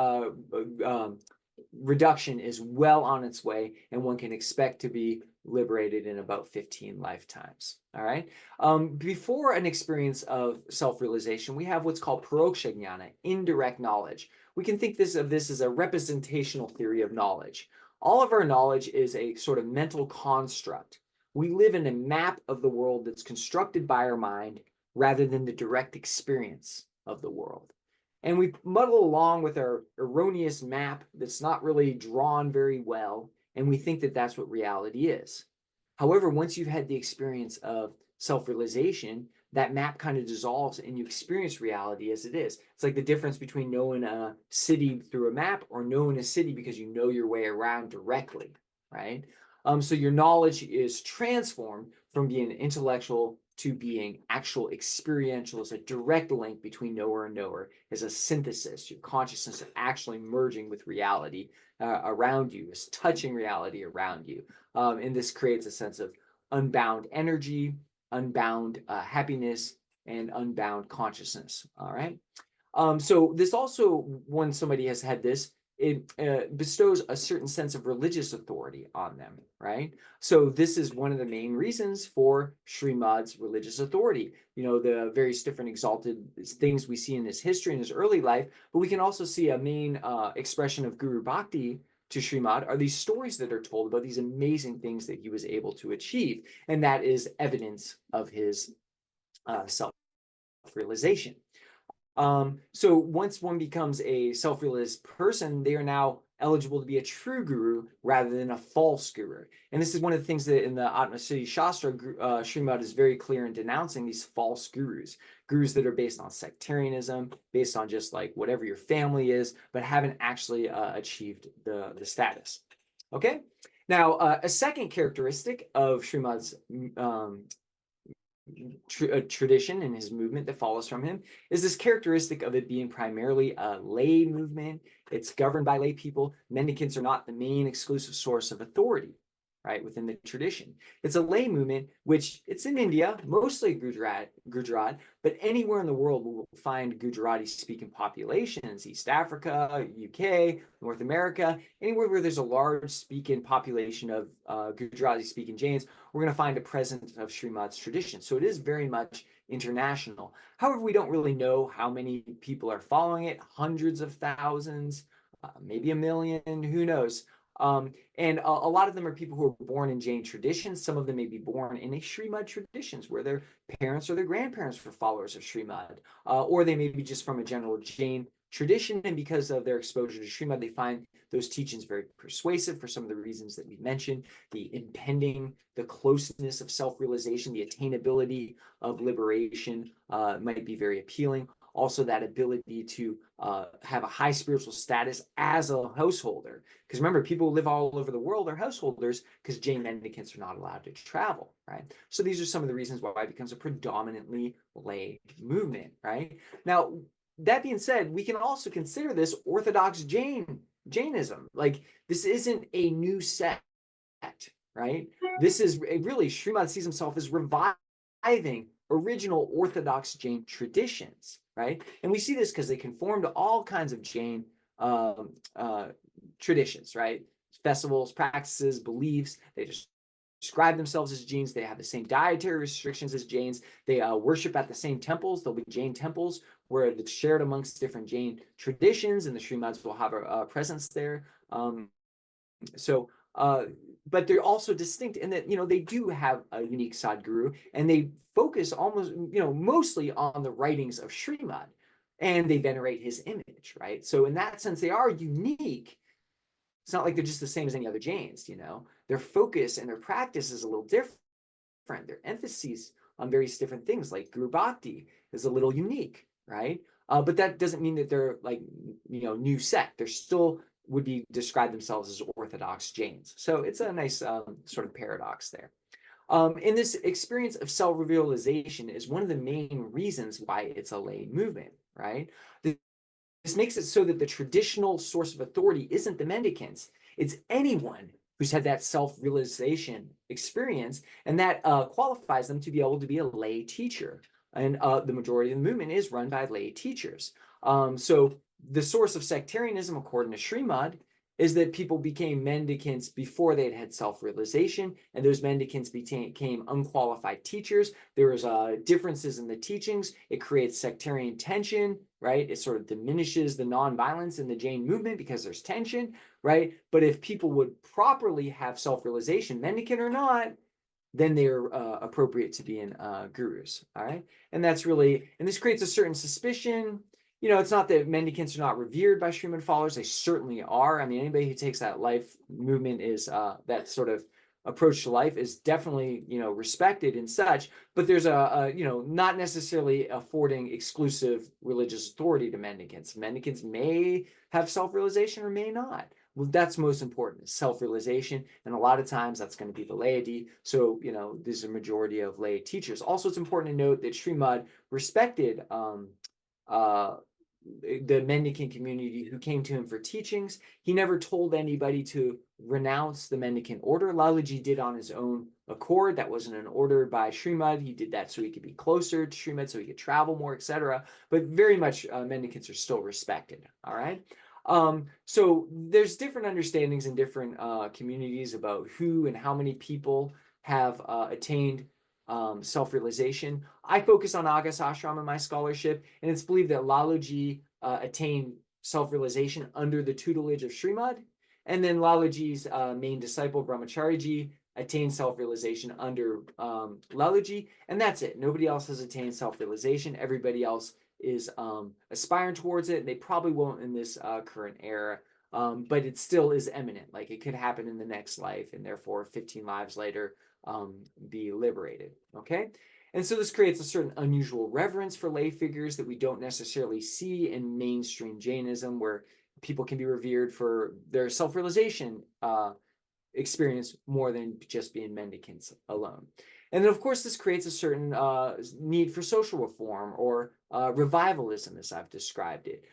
reduction is well on its way, and one can expect to be liberated in about 15 lifetimes. All right. Before an experience of self-realization, we have what's called paroksha jnana, indirect knowledge. We can think of this as a representational theory of knowledge. All of our knowledge is a sort of mental construct. We live in a map of the world that's constructed by our mind rather than the direct experience of the world. And we muddle along with our erroneous map that's not really drawn very well, and we think that that's what reality is. However, once you've had the experience of self-realization, that map kind of dissolves and you experience reality as it is. It's like the difference between knowing a city through a map or knowing a city because you know your way around directly, right? So your knowledge is transformed from being intellectual to being actual experiential. It's a direct link between knower and knower, is a synthesis. Your consciousness is actually merging with reality around you, is touching reality around you. And this creates a sense of unbound energy, unbound happiness, and unbound consciousness. All right. So this also, when somebody has had this, it bestows a certain sense of religious authority on them, right? So this is one of the main reasons for Śrīmad's religious authority. You know, the various different exalted things we see in his history and his early life, but we can also see a main expression of Guru Bhakti to Śrīmad are these stories that are told about these amazing things that he was able to achieve, and that is evidence of his self-realization. So once one becomes a self-realized person, they are now eligible to be a true guru rather than a false guru. And this is one of the things that in the Atma Siddhi Shastra, Śrīmad is very clear in denouncing these false gurus that are based on sectarianism, based on just like whatever your family is, but haven't actually achieved the status. Okay. Now, a second characteristic of Śrīmad's tradition and his movement that follows from him is this characteristic of it being primarily a lay movement. It's governed by lay people. Mendicants are not the main exclusive source of authority, right, within the tradition. It's a lay movement, which it's in India, mostly Gujarat, but anywhere in the world we will find Gujarati-speaking populations, East Africa, UK, North America, anywhere where there's a large speaking population of Gujarati-speaking Jains, we're going to find a presence of Śrīmad's tradition. So it is very much international. However, we don't really know how many people are following it, hundreds of thousands, maybe a million, who knows. And a lot of them are people who are born in Jain traditions. Some of them may be born in a Śrīmad traditions where their parents or their grandparents were followers of Śrīmad, or they may be just from a general Jain tradition. And because of their exposure to Śrīmad, they find those teachings very persuasive for some of the reasons that we mentioned, the impending, the closeness of self-realization, the attainability of liberation might be very appealing. Also, that ability to have a high spiritual status as a householder. Because remember, people who live all over the world are householders because Jain mendicants are not allowed to travel, right? So these are some of the reasons why it becomes a predominantly lay movement, right? Now, that being said, we can also consider this orthodox Jainism. Like, this isn't a new sect, right? This is really, Śrīmad sees himself as reviving original orthodox Jain traditions, right? And we see this because they conform to all kinds of Jain traditions, right? Festivals, practices, beliefs. They just describe themselves as Jains. They have the same dietary restrictions as Jains. They worship at the same temples. There'll be Jain temples where it's shared amongst different Jain traditions, and the Śrīmads will have a presence there. But they're also distinct in that, you know, they do have a unique Sadguru, and they focus almost, you know, mostly on the writings of Śrīmad, and they venerate his image, right? So in that sense, they are unique. It's not like they're just the same as any other Jains, you know. Their focus and their practice is a little different. Their emphasis on various different things, like Guru Bhakti, is a little unique, right? But that doesn't mean that they're like, you know, new sect. They're still would be describe themselves as orthodox Jains. So it's a nice sort of paradox there. And this experience of self-realization is one of the main reasons why it's a lay movement, right? This makes it so that the traditional source of authority isn't the mendicants. It's anyone who's had that self-realization experience, and that qualifies them to be able to be a lay teacher. And the majority of the movement is run by lay teachers. So the source of sectarianism, according to Śrīmad, is that people became mendicants before they had self-realization, and those mendicants became unqualified teachers. There was differences in the teachings. It creates sectarian tension, right? It sort of diminishes the non-violence in the Jain movement because there's tension, right? But if people would properly have self-realization, mendicant or not, then they're appropriate to be in gurus, all right? And that's really, and this creates a certain suspicion. You know, it's not that mendicants are not revered by Śrīmad followers. They certainly are. I mean, anybody who takes that life movement is that sort of approach to life is definitely, you know, respected and such. But there's you know, not necessarily affording exclusive religious authority to mendicants. Mendicants may have self-realization or may not. Well, that's most important, self-realization. And a lot of times that's going to be the laity. So, you know, there's a majority of lay teachers. Also, it's important to note that Śrīmad respected the mendicant community who came to him for teachings. He never told anybody to renounce the mendicant order. Lalaji did on his own accord. That wasn't an order by Śrīmad. He did that so he could be closer to Śrīmad, so he could travel more, etc. But very much mendicants are still respected, all right? So there's different understandings in different communities about who and how many people have attained self-realization. I focus on Agas Ashram in my scholarship, and it's believed that Lalaji attained self-realization under the tutelage of Śrīmad, and then Lalaji's main disciple, Brahmacharyaji, attained self-realization under Lalaji, and that's it. Nobody else has attained self-realization. Everybody else is aspiring towards it, and they probably won't in this current era, but it still is imminent. Like, it could happen in the next life, and therefore 15 lives later be liberated. Okay, and so this creates a certain unusual reverence for lay figures that we don't necessarily see in mainstream Jainism, where people can be revered for their self-realization experience more than just being mendicants alone. And then, of course, this creates a certain need for social reform, or revivalism, as I've described it.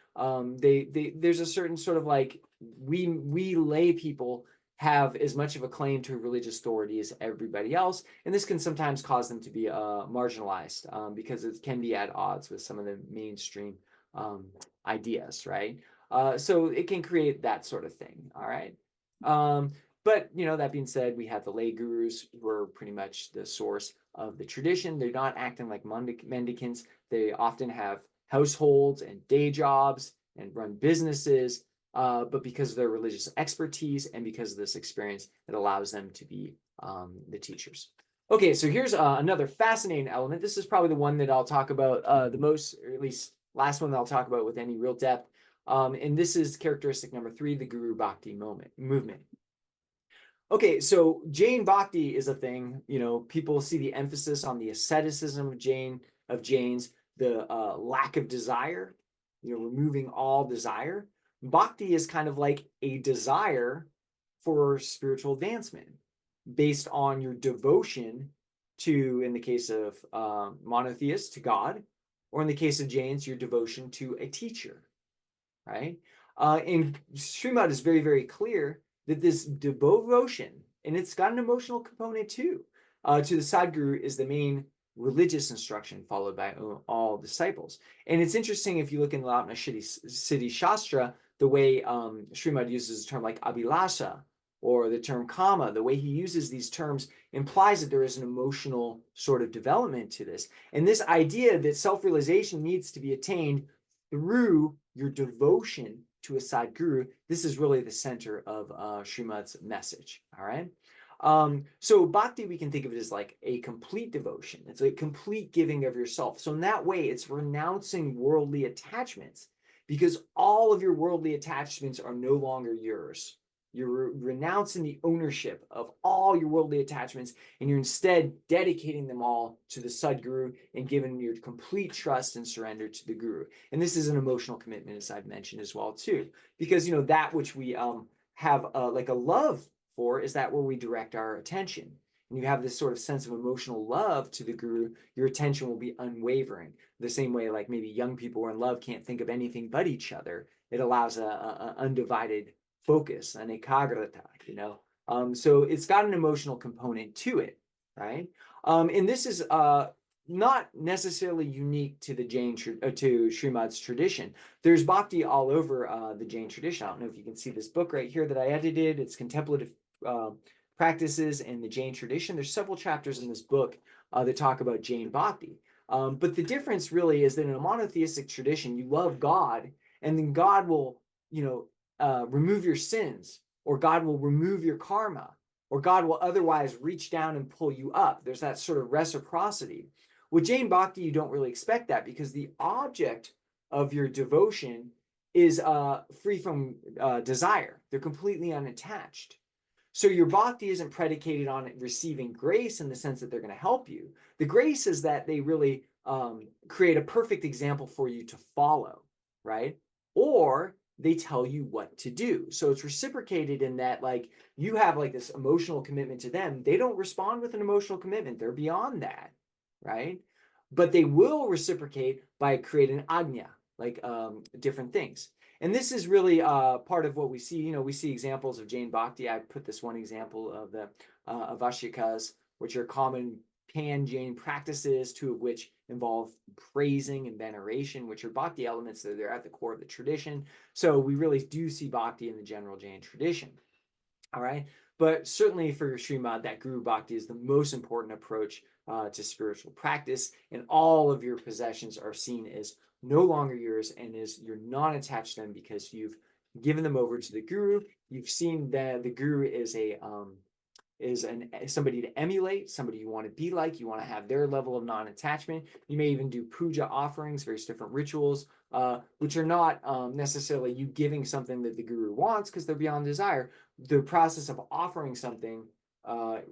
There's a certain sort of like, we lay people have as much of a claim to religious authority as everybody else, and this can sometimes cause them to be marginalized because it can be at odds with some of the mainstream ideas, right? So it can create that sort of thing, all right? But, that being said, we have the lay gurus who are pretty much the source of the tradition. They're not acting like mendicants. They often have households and day jobs and run businesses, but because of their religious expertise and because of this experience, it allows them to be the teachers. Okay, so here's another fascinating element. This is probably the one that I'll talk about the most, or at least last one that I'll talk about with any real depth. And this is characteristic number 3, the Guru Bhakti movement. Okay, so Jain Bhakti is a thing. People see the emphasis on the asceticism of Jains, the lack of desire, removing all desire. Bhakti is kind of like a desire for spiritual advancement based on your devotion to, in the case of monotheists, to God, or in the case of Jains, your devotion to a teacher, right? And Śrīmad is very, very clear that this devotion, and it's got an emotional component too, to the Sadguru is the main religious instruction followed by all disciples. And it's interesting if you look in the Latna Siddhi Shastra, the way Śrīmad uses the term like abhilasha or the term kama, the way he uses these terms implies that there is an emotional sort of development to this. And this idea that self-realization needs to be attained through your devotion to a Sadguru, this is really the center of Śrīmad's message, all right? So bhakti, we can think of it as like a complete devotion. It's a complete giving of yourself. So in that way, it's renouncing worldly attachments, because all of your worldly attachments are no longer yours. You're renouncing the ownership of all your worldly attachments, and you're instead dedicating them all to the Sadguru and giving your complete trust and surrender to the Guru. And this is an emotional commitment, as I've mentioned as well too, because that which we have like a love for is that where we direct our attention. And you have this sort of sense of emotional love to the Guru, your attention will be unwavering. The same way, like maybe young people who are in love can't think of anything but each other. It allows a undivided focus, an ekagrata, so it's got an emotional component to it, right? And this is not necessarily unique to the to Śrīmad's tradition. There's bhakti all over the Jain tradition. I don't know if you can see this book right here that I edited. It's Contemplative Practices in the Jain Tradition. There's several chapters in this book that talk about Jain bhakti. But the difference really is that in a monotheistic tradition, you love God, and then God will, remove your sins, or God will remove your karma, or God will otherwise reach down and pull you up. There's that sort of reciprocity. With Jain Bhakti, you don't really expect that, because the object of your devotion is free from desire. They're completely unattached. So your bhakti isn't predicated on receiving grace in the sense that they're going to help you. The grace is that they really create a perfect example for you to follow, right? Or they tell you what to do. So it's reciprocated in that, like, you have like this emotional commitment to them. They don't respond with an emotional commitment. They're beyond that, right? But they will reciprocate by creating ajna, like different things. And this is really part of what we see. We see examples of Jain Bhakti. I put this one example of the avashikas, which are common pan-Jain practices, two of which involve praising and veneration, which are bhakti elements that are at the core of the tradition. So we really do see bhakti in the general Jain tradition. All right. But certainly for Śrīmad, that Guru Bhakti is the most important approach to spiritual practice. And all of your possessions are seen as no longer yours, and you're not attached to them because you've given them over to the Guru. You've seen that the Guru is somebody to emulate, somebody you want to be like, you want to have their level of non-attachment. You may even do puja offerings, various different rituals, which are not necessarily you giving something that the Guru wants because they're beyond desire. The process of offering something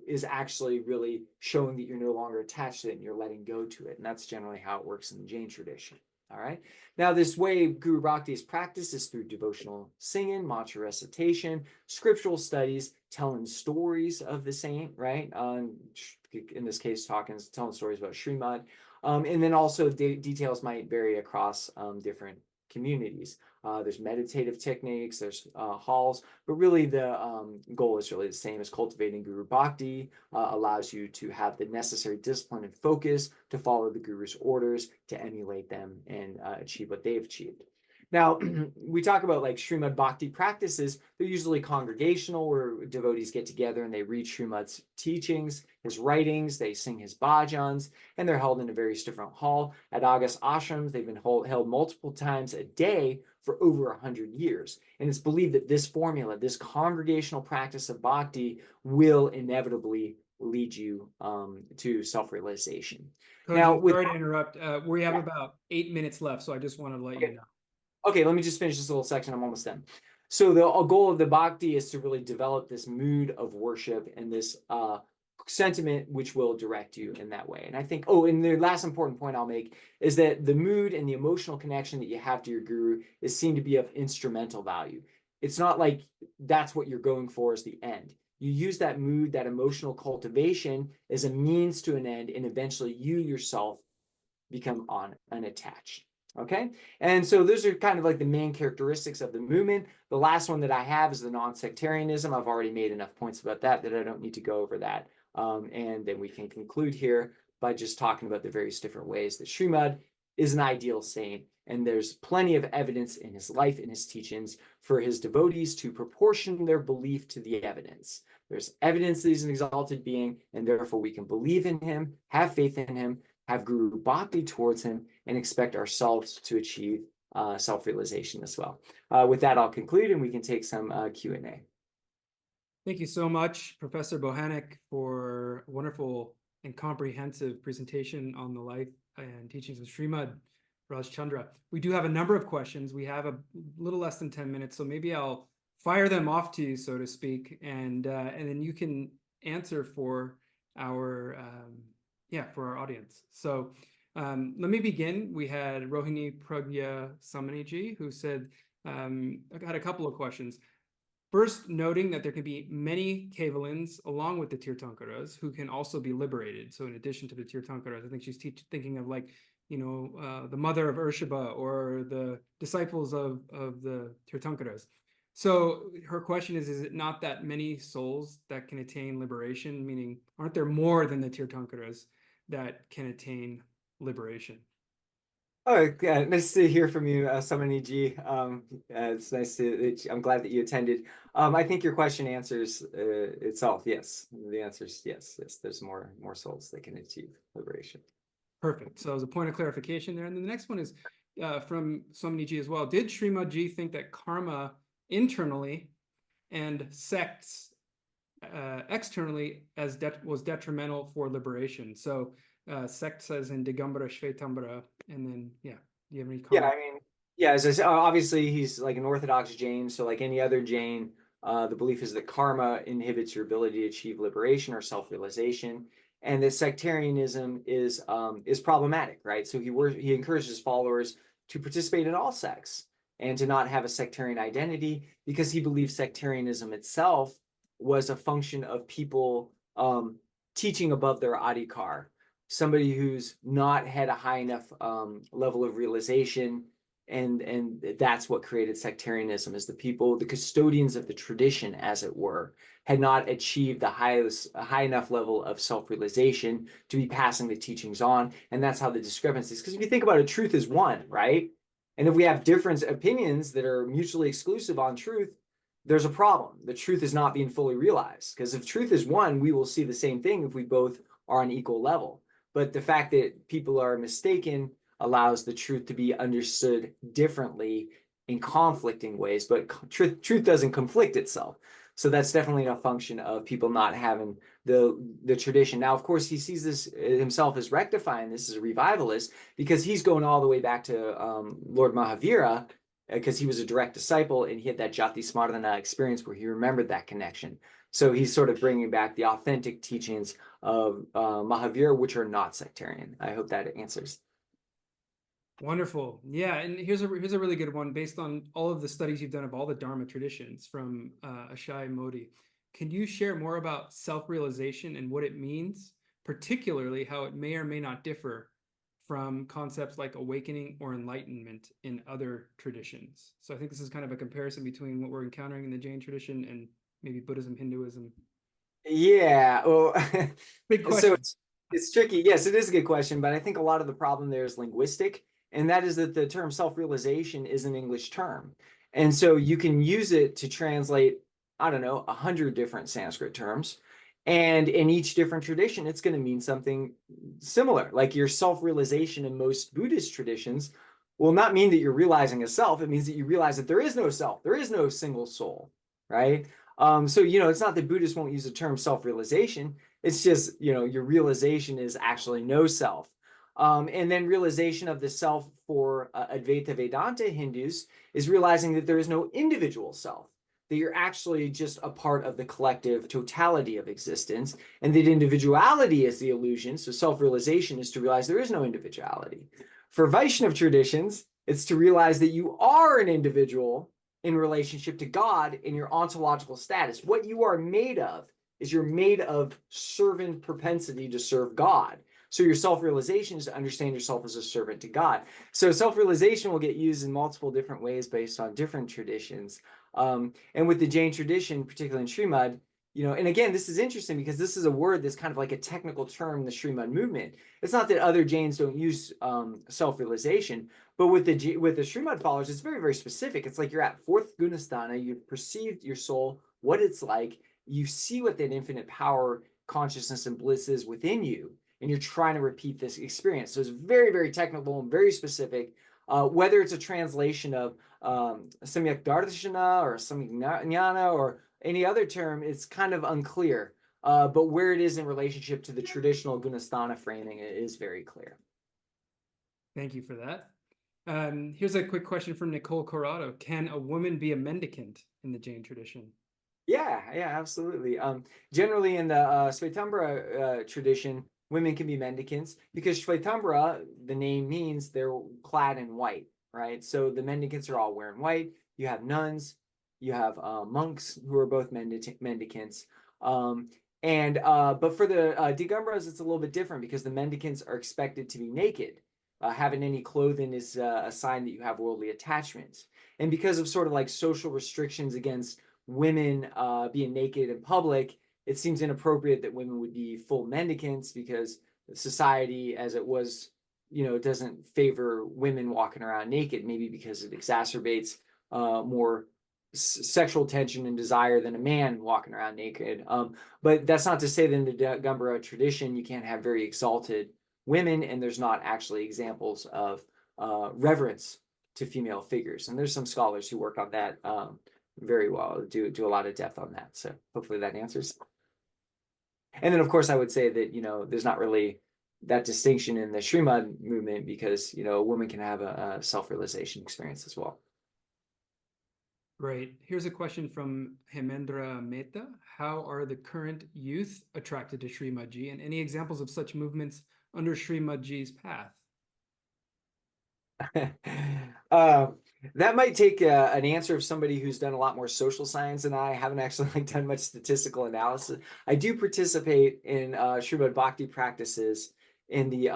is actually really showing that you're no longer attached to it and you're letting go to it. And that's generally how it works in the Jain tradition. All right. Now, this way Guru Bhakti is practiced is through devotional singing, mantra recitation, scriptural studies, telling stories of the saint, right? In this case, telling stories about Śrīmad. And then also details might vary across different communities. There's meditative techniques, there's halls, but really the goal is really the same as cultivating Guru Bhakti, allows you to have the necessary discipline and focus to follow the Guru's orders, to emulate them and achieve what they've achieved. Now, we talk about like Śrīmad Bhakti practices. They're usually congregational where devotees get together and they read Śrīmad's teachings, his writings, they sing his bhajans, and they're held in a various different hall. At August ashrams, they've been held multiple times a day for over 100 years. And it's believed that this formula, this congregational practice of bhakti, will inevitably lead you to self-realization. Now, sorry to interrupt. We have about 8 minutes left, so I just want to let you know. Okay, let me just finish this little section. I'm almost done. So the goal of the bhakti is to really develop this mood of worship and this sentiment which will direct you in that way. And I think, and the last important point I'll make is that the mood and the emotional connection that you have to your guru is seen to be of instrumental value. It's not like that's what you're going for as the end. You use that mood, that emotional cultivation as a means to an end, and eventually you yourself become unattached. Okay, and so those are kind of like the main characteristics of the movement. The last one that I have is the non-sectarianism. I've already made enough points about that I don't need to go over that. And then we can conclude here by just talking about the various different ways that Śrīmad is an ideal saint. And there's plenty of evidence in his life and his teachings for his devotees to proportion their belief to the evidence. There's evidence that he's an exalted being, and therefore we can believe in him, have faith in him, have Guru Bhakti towards him, and expect ourselves to achieve self-realization as well. With that, I'll conclude and we can take some Q&A. Thank you so much, Professor Bohanec, for a wonderful and comprehensive presentation on the life and teachings of Śrīmad Rājcandra. We do have a number of questions. We have a little less than 10 minutes, so maybe I'll fire them off to you, so to speak, and then you can answer for our audience. So let me begin. We had Rohini Pragya Samaniji, who said, I got a couple of questions. First, noting that there can be many Kevalins along with the Tirthankaras who can also be liberated. So in addition to the Tirthankaras, I think she's thinking of like, the mother of Urshaba or the disciples of the Tirthankaras. So her question is it not that many souls that can attain liberation? Meaning, aren't there more than the Tirthankaras that can attain liberation? Oh, yeah, nice to hear from you, Samaniji. It's nice I'm glad that you attended. I think your question answers itself. Yes, the answer is yes. There's more souls that can achieve liberation. Perfect. So as a point of clarification there. And then the next one is from Samaniji as well. Did Śrīmad Ji think that karma internally and sects externally was detrimental for liberation? So sect says in Digambara Shvetambara, and then do you have any comments? As I said, obviously he's like an orthodox Jain, so like any other Jain, the belief is that karma inhibits your ability to achieve liberation or self-realization, and that sectarianism is problematic, right? So he encourages followers to participate in all sects and to not have a sectarian identity, because he believes sectarianism itself was a function of people teaching above their adhikar. Somebody who's not had a high enough level of realization And that's what created sectarianism, is the people, the custodians of the tradition, as it were, had not achieved the high enough level of self-realization to be passing the teachings on. And that's how the discrepancies, because if you think about it, truth is one, right? And if we have different opinions that are mutually exclusive on truth, there's a problem. The truth is not being fully realized, because if truth is one, we will see the same thing if we both are on equal level. But the fact that people are mistaken allows the truth to be understood differently in conflicting ways, but truth doesn't conflict itself. So that's definitely a function of people not having the tradition. Now, of course, he sees this himself as rectifying this as a revivalist, because he's going all the way back to Lord Mahāvīra, because he was a direct disciple and he had that Jati Smarana experience where he remembered that connection. So he's sort of bringing back the authentic teachings of Mahāvīra, which are not sectarian. I hope that answers. Wonderful. Yeah, and here's a really good one based on all of the studies you've done of all the Dharma traditions from Ashai Modi. Can you share more about self-realization and what it means, particularly how it may or may not differ from concepts like awakening or enlightenment in other traditions? So I think this is kind of a comparison between what we're encountering in the Jain tradition and maybe Buddhism, Hinduism. Yeah, well, Big question. So it's tricky. Yes, it is a good question, but I think a lot of the problem there is linguistic. And that is that the term self-realization is an English term. And so you can use it to translate, I don't know, 100 different Sanskrit terms. And in each different tradition, it's going to mean something similar. Like your self-realization in most Buddhist traditions will not mean that you're realizing a self. It means that you realize that there is no self. There is no single soul, right? So, it's not that Buddhists won't use the term self-realization. It's just, your realization is actually no self. And then realization of the self for Advaita Vedanta Hindus is realizing that there is no individual self, that you're actually just a part of the collective totality of existence, and that individuality is the illusion. So self-realization is to realize there is no individuality. For Vaishnava traditions, it's to realize that you are an individual in relationship to God in your ontological status. What you are made of is you're made of servant propensity to serve God. So your self-realization is to understand yourself as a servant to God. So self-realization will get used in multiple different ways based on different traditions. And with the Jain tradition, particularly in Śrīmad, and again, this is interesting because this is a word that's kind of like a technical term in the Śrīmad movement. It's not that other Jains don't use self-realization, but with the Śrīmad followers, it's very, very specific. It's like you're at fourth gunasthana, you've perceived your soul, what it's like, you see what that infinite power, consciousness, and bliss is within you, and you're trying to repeat this experience. So it's very, very technical and very specific. Whether it's a translation of Samyak Darshana or Samyak Jnana or any other term, it's kind of unclear. But where it is in relationship to the traditional Gunasthana framing, it is very clear. Thank you for that. Here's a quick question from Nicole Corrado. Can a woman be a mendicant in the Jain tradition? Yeah, absolutely. Generally in the Shvetambara tradition, women can be mendicants because Shvetambara, the name means they're clad in white, right? So the mendicants are all wearing white. You have nuns, you have monks who are both mendicants. But for the Digambaras, it's a little bit different because the mendicants are expected to be naked. Having any clothing is a sign that you have worldly attachments. And because of sort of like social restrictions against women being naked in public, it seems inappropriate that women would be full mendicants because society, as it was, doesn't favor women walking around naked, maybe because it exacerbates more sexual tension and desire than a man walking around naked. But that's not to say that in the Gambara tradition, you can't have very exalted women, and there's not actually examples of reverence to female figures. And there's some scholars who work on that very well, do a lot of depth on that. So hopefully that answers. And then, of course, I would say that, there's not really that distinction in the Śrīmad movement because, a woman can have a self-realization experience as well. Great. Here's a question from Hemendra Mehta. How are the current youth attracted to Śrīmad Ji, and any examples of such movements under Śrīmad Ji's path? That might take an answer of somebody who's done a lot more social science than I haven't actually done much statistical analysis. I do participate in Śrīmad Bhakti practices in the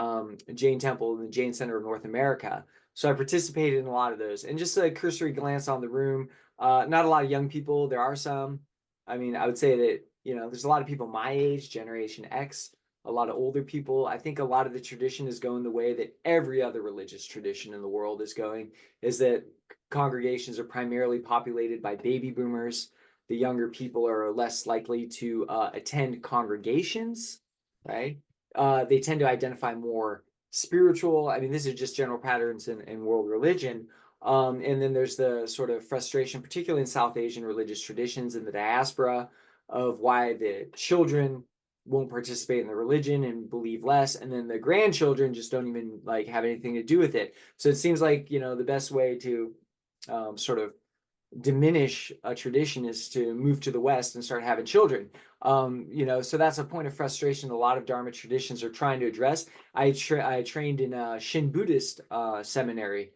Jain Temple in the Jain Center of North America. So I participated in a lot of those. And just a cursory glance on the room, not a lot of young people. There are some. I mean, I would say that, there's a lot of people my age, Generation X, a lot of older people. I think a lot of the tradition is going the way that every other religious tradition in the world is going, is that congregations are primarily populated by baby boomers. The younger people are less likely to attend congregations, right? They tend to identify more spiritual. I mean, this is just general patterns in world religion. And then there's the sort of frustration, particularly in South Asian religious traditions in the diaspora, of why the children won't participate in the religion and believe less, and then the grandchildren just don't even like have anything to do with it. So it seems like, the best way to sort of diminish a tradition is to move to the West and start having children. So that's a point of frustration a lot of Dharma traditions are trying to address. I trained in a Shin Buddhist seminary,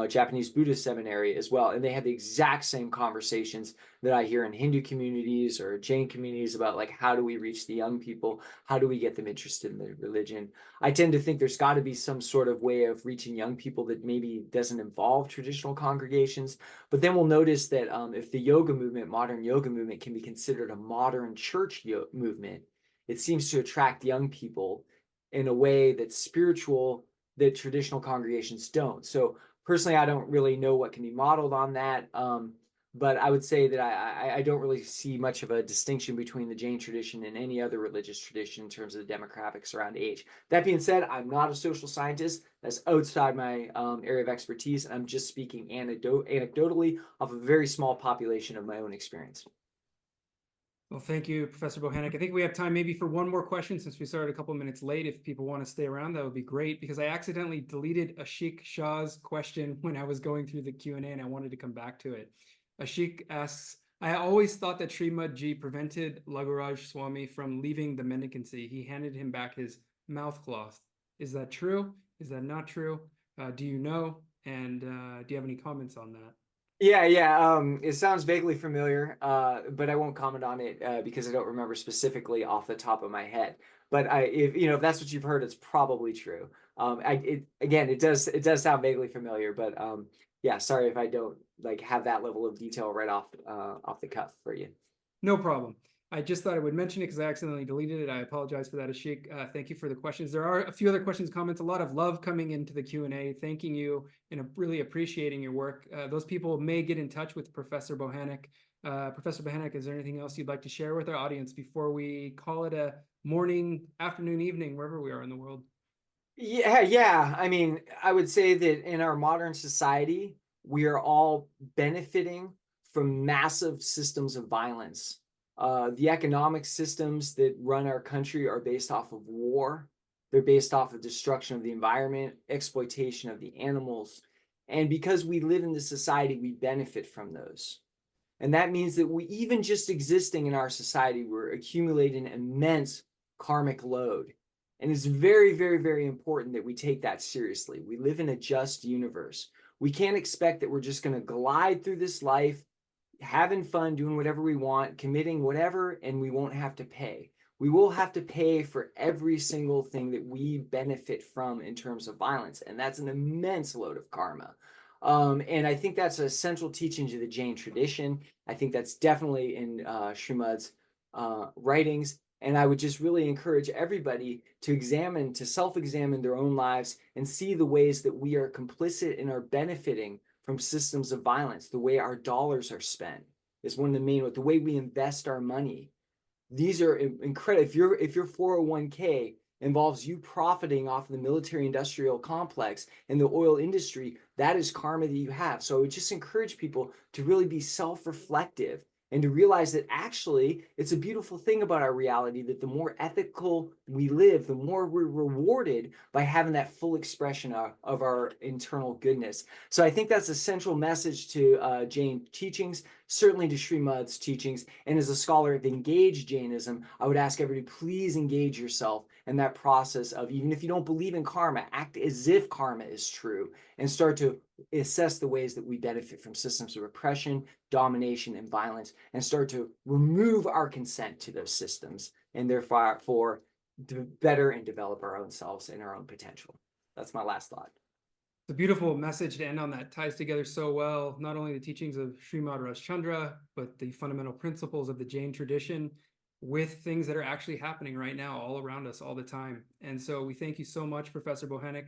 Japanese Buddhist seminary as well, and they had the exact same conversations that I hear in Hindu communities or Jain communities about, like, how do we reach the young people? How do we get them interested in the religion? I tend to think there's got to be some sort of way of reaching young people that maybe doesn't involve traditional congregations. But then we'll notice that if the yoga movement, modern yoga movement, can be considered a modern church movement, it seems to attract young people in a way that's spiritual that traditional congregations don't. So personally, I don't really know what can be modeled on that. But I would say that I don't really see much of a distinction between the Jain tradition and any other religious tradition in terms of the demographics around age. That being said, I'm not a social scientist. That's outside my area of expertise. And I'm just speaking anecdotally off a very small population of my own experience. Well, thank you, Professor Bohanec. I think we have time maybe for one more question since we started a couple of minutes late. If people want to stay around, that would be great, because I accidentally deleted Ashik Shah's question when I was going through the Q&A and I wanted to come back to it. Ashik asks, I always thought that Śrīmad Ji prevented Laguraj Swami from leaving the mendicancy. He handed him back his mouthcloth. Is that true? Is that not true? Do you know? And do you have any comments on that? Yeah. It sounds vaguely familiar, but I won't comment on it because I don't remember specifically off the top of my head. But if that's what you've heard, it's probably true. It does sound vaguely familiar, but yeah, sorry if I don't have that level of detail right off the cuff for you. No problem. I just thought I would mention it because I accidentally deleted it. I apologize for that, Ashik. Thank you for the questions. There are a few other questions, comments, a lot of love coming into the Q&A. Thanking you and really appreciating your work. Those people may get in touch with Professor Bohanec. Professor Bohanec, is there anything else you'd like to share with our audience before we call it a morning, afternoon, evening, wherever we are in the world? Yeah. I mean, I would say that in our modern society, we are all benefiting from massive systems of violence. The economic systems that run our country are based off of war. They're based off of destruction of the environment, exploitation of the animals. And because we live in this society, we benefit from those. And that means that we, even just existing in our society, we're accumulating immense karmic load. And it's very, very, very important that we take that seriously. We live in a just universe. We can't expect that we're just going to glide through this life, having fun, doing whatever we want, committing whatever, and we won't have to pay. We will have to pay for every single thing that we benefit from in terms of violence. And that's an immense load of karma. And I think that's a central teaching to the Jain tradition. I think that's definitely in Śrīmad's writings. And I would just really encourage everybody to self-examine their own lives and see the ways that we are complicit and are benefiting from systems of violence. The way our dollars are spent is one of the main, the way we invest our money. These are incredible. If your 401k involves you profiting off of the military industrial complex and the oil industry, that is karma that you have. So I would just encourage people to really be self-reflective and to realize that actually it's a beautiful thing about our reality, that the more ethical we live, the more we're rewarded by having that full expression of our internal goodness. So I think that's a central message to Jain teachings, certainly to Śrīmad's teachings. And as a scholar of engaged Jainism, I would ask everybody, please engage yourself in that process of, even if you don't believe in karma, act as if karma is true and start to assess the ways that we benefit from systems of oppression, domination, and violence, and start to remove our consent to those systems, and therefore to better and develop our own selves and our own potential. That's my last thought. a beautiful message to end on that ties together so well, not only the teachings of Śrīmad Rājcandra, but the fundamental principles of the Jain tradition with things that are actually happening right now all around us all the time. And so we thank you so much, Professor Bohanec,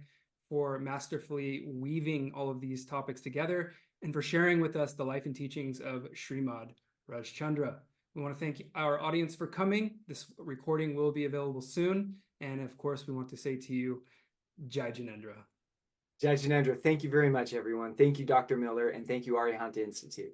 for masterfully weaving all of these topics together and for sharing with us the life and teachings of Śrīmad Rājcandra. We want to thank our audience for coming. This recording will be available soon. And of course, we want to say to you, Jai Jinendra. Jai Jinendra, thank you very much, everyone. Thank you, Dr. Miller, and thank you, Arihanta Institute.